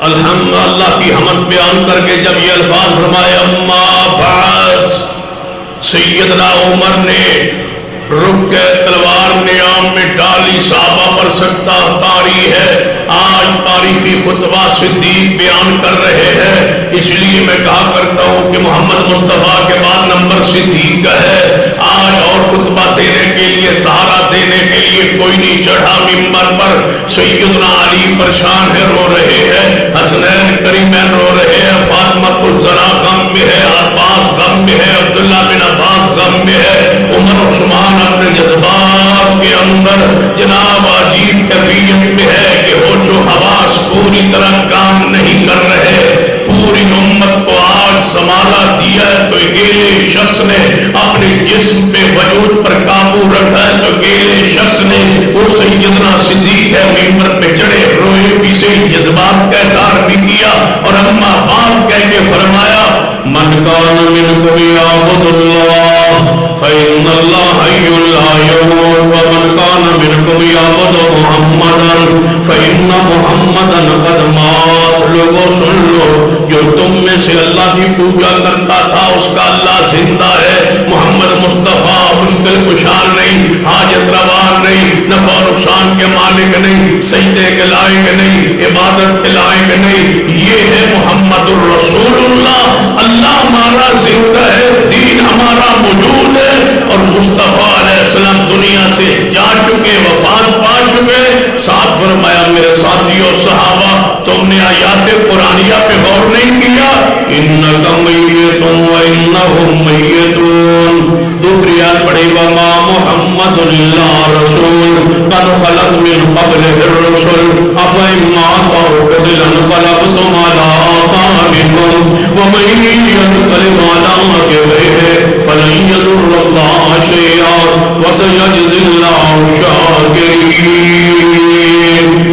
الحمد اللہ کی حمد بیان کر کے جب یہ الفاظ فرمایا اما بعد، سیدنا عمر نے رک کے تلوار نیام میں ڈالی. صحابہ پر سکتہ طاری ہے. آج تاریخی خطبہ صدیق بیان کر رہے ہیں، اس لیے میں کہا کرتا ہوں کہ محمد مصطفیٰ کے بعد نمبر صدیق کا ہے. آج اور خطبہ دینے کے لیے، سہارا دینے کے لیے کوئی نہیں چڑھا ممبر پر. سیدنا علی پریشان ہے، رو رہے ہیں. حسنین کریمین رو رہے ہیں. فاطمہ الزہرا غم میں ہے، عباس غم میں ہے، عبداللہ بن عباس غم میں ہے. عمر عثمان اپنے جذبات کے اندر جناب عجیب کیفیت میں ہے کہ ہوش و حواس پوری طرح کام نہیں کر رہے. پوری امت کو آج سنبھالا دیا ہے تو اکیلے شخص نے اپنے جسم پہ وجود پر قابو رکھا ہے تو اکیلے شخص نے وہ سیدنا صدیق ہے ممبر پہ چڑھے، روئے پیسے، جذبات کا اظہار بھی کیا اور اما بات کہہ کے فرمایا من کان منکم یعبد اللہ فإن اللہ حی لا یموت ومن کان منکم یعبد محمدا فإن محمدا قد مات. لوگوں سن لو، جو تم میں سے اللہ کی پوجا کرتا تھا اس کا اللہ زندہ ہے. محمد مصطفیٰ مشکل کشان نہیں، حاجت روا نہیں، نفع نقصان کے مالک نہیں، سجدے کے لائق نہیں، عبادت کے لائق نہیں. یہ ہے محمد الرسول اللہ. اللہ ہمارا زندہ ہے، دین ہمارا موجود ہے اور مصطفیٰ علیہ السلام دنیا سے جا چکے، وفات پا چکے. ساتھ فرمایا میرے ساتھیو صحابہ، تم نے آیات قرآنیہ پہ غور نہیں کیا. انک میت وانہم میتون. دوسری آیت پڑھی وما محمد الا رسول قد خلت من قبلہ الرسل افئن مات او قتل انقلبتم علی اعقابکم ومن ينقلب على عقبيه فلن يضر الله شيئا وسيجزي الله الشاكرين.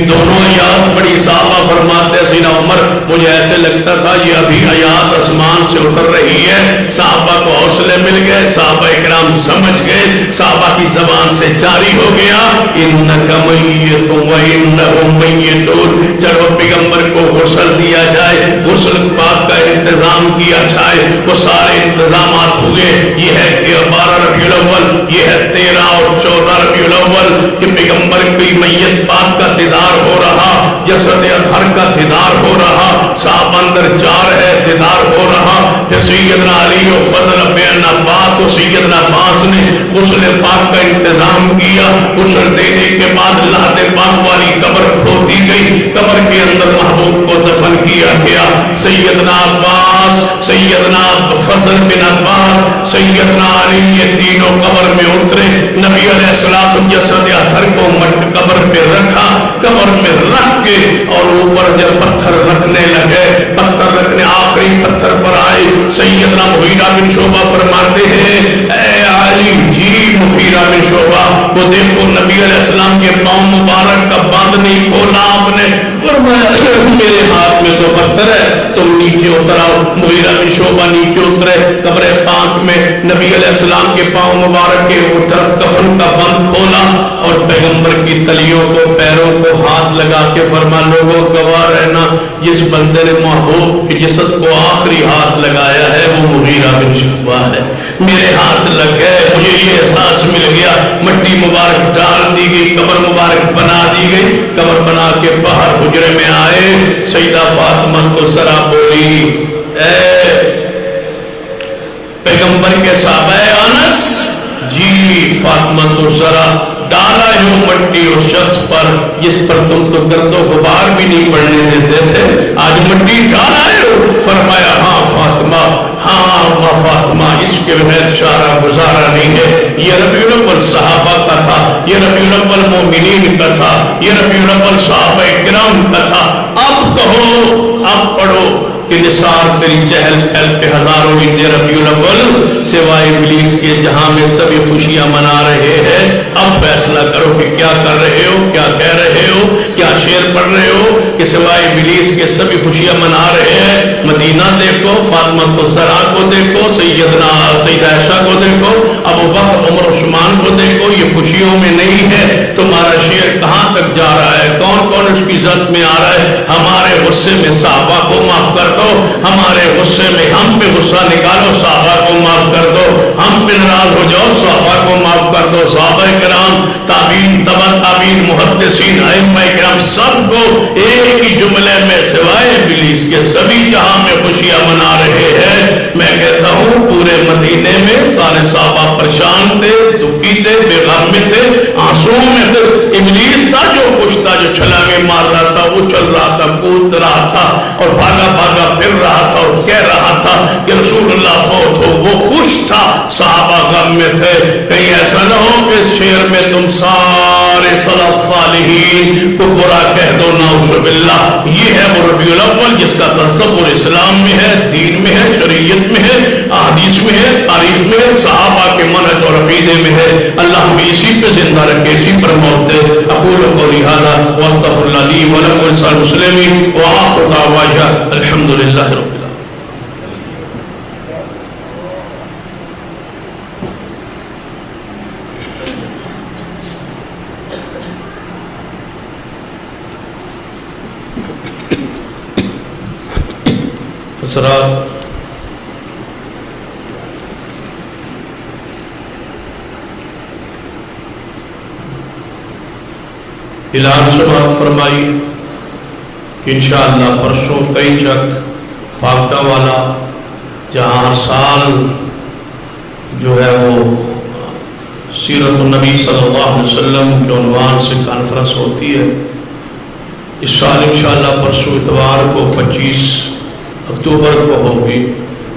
دونوں آیات بڑی صحابہ فرماتے سیدنا عمر مجھے ایسے لگتا تھا یہ ابھی آیات آسمان سے اتر رہی ہے. صحابہ کو حوصلے مل گئے، صحابہ اکرام سمجھ گئے، صحابہ کی زبان سے جاری ہو گیا انک میت وانہم میتون. چلو پیغمبر کو غسل دیا جائے، غسل پاک کا انتظام کیا جائے. وہ سارے انتظامات ہوئے. یہ ہے کہ 12 ربیع الاول، یہ ہے 13 اور 14 ربیع الاول کہ پیغمبر کی میت پاک کا دیدار ہو رہا، جسد اطہر کا دیدار ہو رہا، صاحب اندر جا رہے دیدار ہو رہا. پھر سیدنا علی و فضل بن عباس و سیدنا عباس نے غسل پاک کا انتظام کیا. غسل دینے کے بعد لحد پاک والی قبر کھودی گئی، قبر کے اندر محبوب کو دفن کیا گیا. سیدنا عباس، سیدنا فضل بن عباس، سیدنا علی یہ تینوں قبر میں اترے. نبی علیہ السلام جسد اطہر کو قبر پہ رکھا، قبر میں رکھ کے اور اوپر جب پتھر رکھنے لگے، پتھر رکھنے آخری پتھر پر آئے. سیدنا مغیرہ بن شعبہ فرماتے ہیں اے علی جی مغیرہ بن شعبہ وہ دیکھو نبی علیہ السلام کے پاؤں مبارک کا باندھ نہیں کھولا آپ نے. فرمایا میرے ہاتھ میں تو پتھر ہے، تم نیچے اتر آؤ۔ مغیرہ بن شعبہ نیچے اترے، قبر پاک میں نبی علیہ السلام کے پاؤں مبارک کے وہ طرف کفن کا بند کھولا اور پیغمبر کی تلیوں کو پیروں کو ہاتھ لگا کے فرما لوگوں گواہ رہنا جس بندے نے محبوب کی جسد کو آخری ہاتھ لگایا ہے وہ مغیرہ بن شعبہ ہے۔ میرے ہاتھ لگ گئے، مجھے یہ احساس مل گیا، مٹی مبارک ڈال دی گئی، قبر مبارک بنا دی گئی۔ قبر بنا کے باہر حجرے میں آئے، سیدہ فاطمہ کو ذرا بولی اے پیغمبر کے صحابہ انس، جی فاطمہ تو ذرا ڈالا ہوں مٹی اس شخص پر جس پر تم تو گرد و غبار بھی نہیں پڑنے دیتے تھے، آج مٹی ڈالا ہو؟ فرمایا ہاں فاطمہ، ہاں فاطمہ، اس کے بغیر چارہ گزارا نہیں ہے۔ یہ ربیع الاول صحابہ کا تھا، یہ ربیع الاول مومنین کا تھا، یہ ربیع الاول صحابہ کرام کا تھا۔ اب کہو، اب پڑھو کہ نثار تیری چہل پہل پہ ہزاروں عید ربیع الاول سوائے ابلیس کے جہاں میں سبھی خوشیاں منا رہے ہیں۔ اب فیصلہ کرو کہ کیا کر رہے ہو، کیا کہہ رہے ہو، کیا شعر پڑھ رہے ہو کہ سوائے ابلیس کے سبھی خوشیاں منا رہے ہیں۔ مدینہ دیکھو، فاطمہ الزہرا کو دیکھو، سیدہ عائشہ کو دیکھو، ابو بکر عمر عثمان کو دیکھو، یہ خوشیوں میں نہیں ہے۔ تمہارا شعر کہاں تک جا رہا ہے؟ کون کون اس کی زد میں آ رہا ہے؟ ہمارے غصے میں صحابہ کو معاف کر دو، ہمارے غصے میں ہم پہ غصہ نکالو، صحابہ کو معاف کر دو، ہم پہ ناراض ہو جاؤ، صحابہ کو معاف کر دو۔ صحابہ کرام، تابعین، تبع تابعین، محدثین، ائمہ کرام، سب کو ایک ہی جملے میں سوائے ابلیس کے سبھی جہاں میں خوشیاں منا رہے ہیں۔ میں کہتا ہوں پورے مدینے میں سارے صحابہ پریشان تھے، دکھی تھے، بے غم میں تھے، آنسو میں تھے۔ ابلیس تھا جو خوش تھا، جو چھلانگیں مار رہا تھا، اچھل رہا تھا، کود رہا تھا اور بھاگا بھاگا پھر رہا تھا اور کہہ رہا تھا کہ رسول اللہ فوت ہو۔ وہ خوش تھا، صحابہ غم میں تھے۔ کہیں ایسا نہ ہو کہ اس شعر میں تم سارے سلف صالحین کو برا کہہ دو، نعوذ باللہ۔ یہ ہے وہ ربیع الاول جس کا تصور اسلام میں ہے، دین میں ہے، شریعت میں ہے، احادیث میں ہے، تاریخ میں ہے، صحابہ کے منہج اور عقیدے میں ہے۔ اللہ ہمیں اسی پہ زندہ رکھے، اسی پر موت دے۔ اقول قولی ھذا واستغفر اللہ لی ولکم ولسائر المسلمین وآخر دعوانا الحمد للہ رب العالمین۔ حضرات، اعلان سماعت فرمائی کہ انشاءاللہ پرسوں 23 چک پاکتا والا جہاں ہر سال جو ہے وہ سیرت النبی صلی اللہ علیہ وسلم کے عنوان سے کانفرنس ہوتی ہے، اس سال انشاءاللہ پرسوں اتوار کو 25 اکتوبر کو ہوگی۔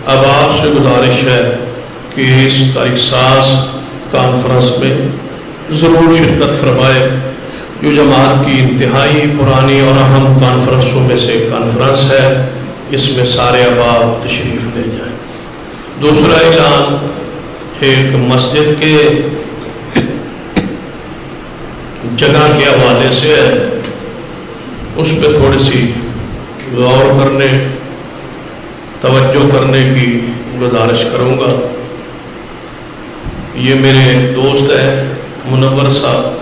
اب آپ سے گزارش ہے کہ اس تاریخ ساز کانفرنس میں ضرور شرکت فرمائے، جو جماعت کی انتہائی پرانی اور اہم کانفرنسوں میں سے کانفرنس ہے، اس میں سارے احباب تشریف لے جائیں۔ دوسرا اعلان ایک مسجد کے جگہ کے حوالے سے ہے، اس پہ تھوڑی سی غور کرنے، توجہ کرنے کی گزارش کروں گا۔ یہ میرے دوست ہیں منور صاحب،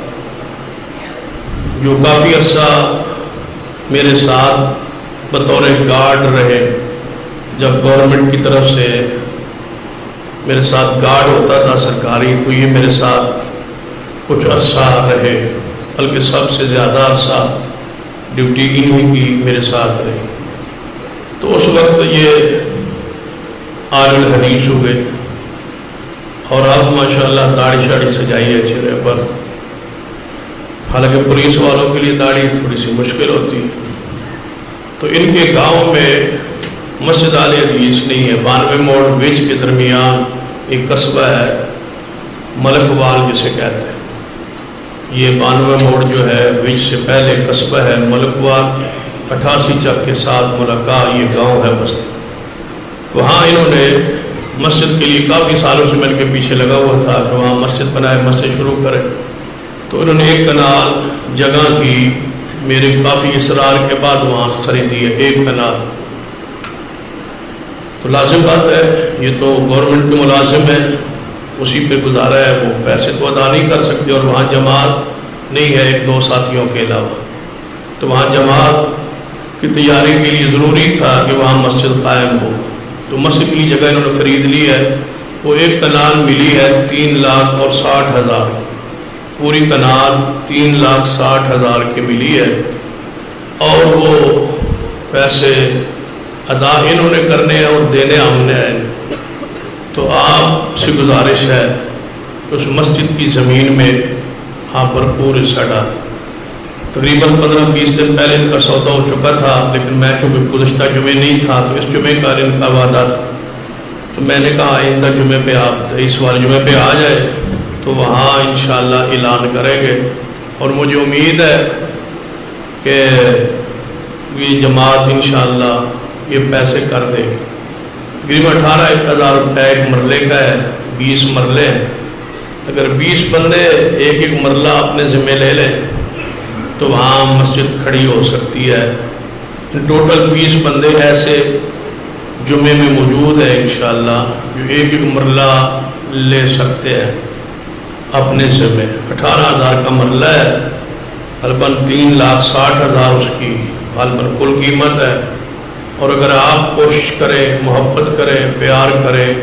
جو کافی عرصہ میرے ساتھ بطور گارڈ رہے۔ جب گورنمنٹ کی طرف سے میرے ساتھ گارڈ ہوتا تھا سرکاری، تو یہ میرے ساتھ کچھ عرصہ رہے، بلکہ سب سے زیادہ عرصہ ڈیوٹی انہی کی میرے ساتھ رہی۔ تو اس وقت یہ عالم الحدیث ہوئے، اور اب ماشاءاللہ داڑھی شاڑھی سجائی ہے چہرے پر۔ حالانکہ پولیس والوں کے لیے داڑھی تھوڑی سی مشکل ہوتی ہے۔ تو ان کے گاؤں میں مسجد اہل حدیث نہیں ہے۔ 92 موڑ وچ کے درمیان ایک قصبہ ہے ملک وال جسے کہتے ہیں۔ یہ 92 موڑ جو ہے وچ سے پہلے قصبہ ہے ملک وال، 88 چک کے ساتھ ملکہ یہ گاؤں ہے بستی۔ وہاں انہوں نے مسجد کے لیے کافی سالوں سے مل کے پیچھے لگا ہوا تھا کہ وہاں مسجد بنائے، مسجد شروع کرے۔ تو انہوں نے ایک کنال جگہ کی میرے کافی اصرار کے بعد وہاں سے خریدی ہے 1 کنال۔ تو لازم بات ہے، یہ تو گورنمنٹ کے ملازم ہے، اسی پہ گزارا ہے، وہ پیسے تو ادا نہیں کر سکتے، اور وہاں جماعت نہیں ہے 1-2 ساتھیوں کے علاوہ، تو وہاں جماعت کی تیاری کے لیے ضروری تھا کہ وہاں مسجد قائم ہو، تو مسجد کی جگہ انہوں نے خرید لی ہے۔ وہ 1 کنال ملی ہے 3,60,000، پوری کنال 3,60,000 کی ملی ہے، اور وہ پیسے ادا انہوں نے کرنے ہیں اور دینے ہم نے ہیں۔ تو آپ سے گزارش ہے کہ اس مسجد کی زمین میں آپ بھرپور حصہ ڈالیں۔ تقریباً 15-20 دن پہلے ان کا سودا ہو چکا تھا، لیکن میں چونکہ گزشتہ جمعے نہیں تھا تو اس جمعے کا ان کا وعدہ تھا، تو میں نے کہا آئندہ جمعے پہ آپ 23 والے جمعے پہ آ جائے تو وہاں انشاءاللہ اعلان کریں گے، اور مجھے امید ہے کہ یہ جماعت انشاءاللہ یہ پیسے کر دے گی۔ تقریباً 18,000 روپے ایک مرلے کا ہے، 20 مرلے ہیں، اگر 20 بندے ایک مرلہ اپنے ذمہ لے لیں تو وہاں مسجد کھڑی ہو سکتی ہے۔ ٹوٹل 20 بندے ایسے جمعے میں موجود ہیں انشاءاللہ جو ایک مرلہ لے سکتے ہیں اپنے ذمہ۔ 18,000 کا مرلہ ہے، غالباً 3,60,000 اس کی غالباً کل قیمت ہے، اور اگر آپ کوشش کریں، محبت کریں، پیار کریں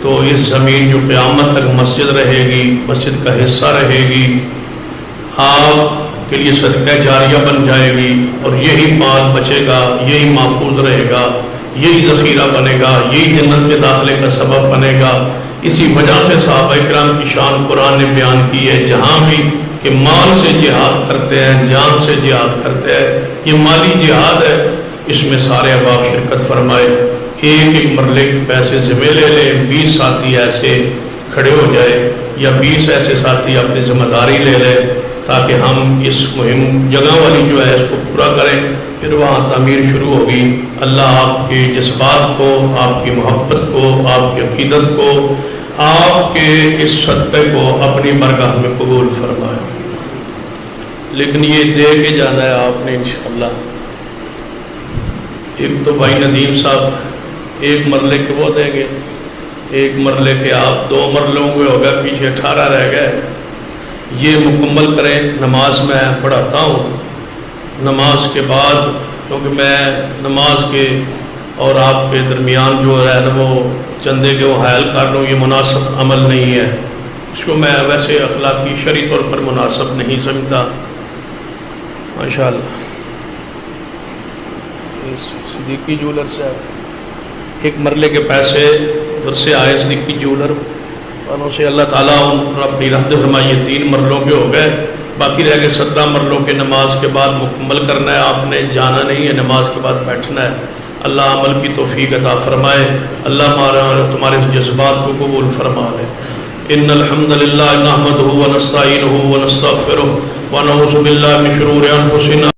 تو اس زمین جو قیامت تک مسجد رہے گی، مسجد کا حصہ رہے گی، آپ کے لیے صدقہ جاریہ بن جائے گی، اور یہی مال بچے گا، یہی محفوظ رہے گا، یہی ذخیرہ بنے گا، یہی جنت کے داخلے کا سبب بنے گا۔ اسی وجہ سے صحابہ کرام کی شان قرآن نے بیان کی ہے، جہاں بھی کہ مال سے جہاد کرتے ہیں، جان سے جہاد کرتے ہیں، یہ مالی جہاد ہے، اس میں سارے احباب شرکت فرمائے، ایک مرلے کے پیسے ذمہ لے لیں، 20 ساتھی ایسے کھڑے ہو جائے، یا 20 ایسے ساتھی اپنی ذمہ داری لے لیں، تاکہ ہم اس مہم جگہ والی جو ہے اس کو پورا کریں، پھر وہاں تعمیر شروع ہوگی۔ اللہ آپ کے جذبات کو، آپ کی محبت کو، آپ کی عقیدت کو، آپ کے اس صدقے کو اپنی برگاہ میں قبول فرمائے۔ لیکن یہ دے کے جانا ہے آپ نے انشاءاللہ۔ ایک تو بھائی ندیم صاحب 1 مرلے کے وہ دیں گے، 1 مرلے کے آپ 2 مرلوں کے ہو گئے، پیچھے 18 رہ گئے، یہ مکمل کریں۔ نماز میں پڑھاتا ہوں، نماز کے بعد، کیونکہ میں نماز کے اور آپ کے درمیان جو ہے نا وہ چندے کے وہ حائل کر لوں، یہ مناسب عمل نہیں ہے، اس کو میں ویسے اخلاقی شرعی طور پر مناسب نہیں سمجھتا۔ ماشاءاللہ صدیقی جولر سے 1 مرلے کے پیسے ادھر سے آئے، صدیقی جولر والوں سے، اللہ تعالیٰ اپنی رحمت فرمائیے 3 مرلوں کے ہو گئے، باقی رہ گئے 17 مرلوں کے نماز کے بعد مکمل کرنا ہے، آپ نے جانا نہیں ہے، نماز کے بعد بیٹھنا ہے۔ اللہ عمل کی توفیق عطا فرمائے، اللہ تمہارے جذبات کو قبول فرما لے۔ ان الحمد للہ نحمدہ ونستعینہ ونستغفرہ ونعوذ باللہ من شرور انفسنا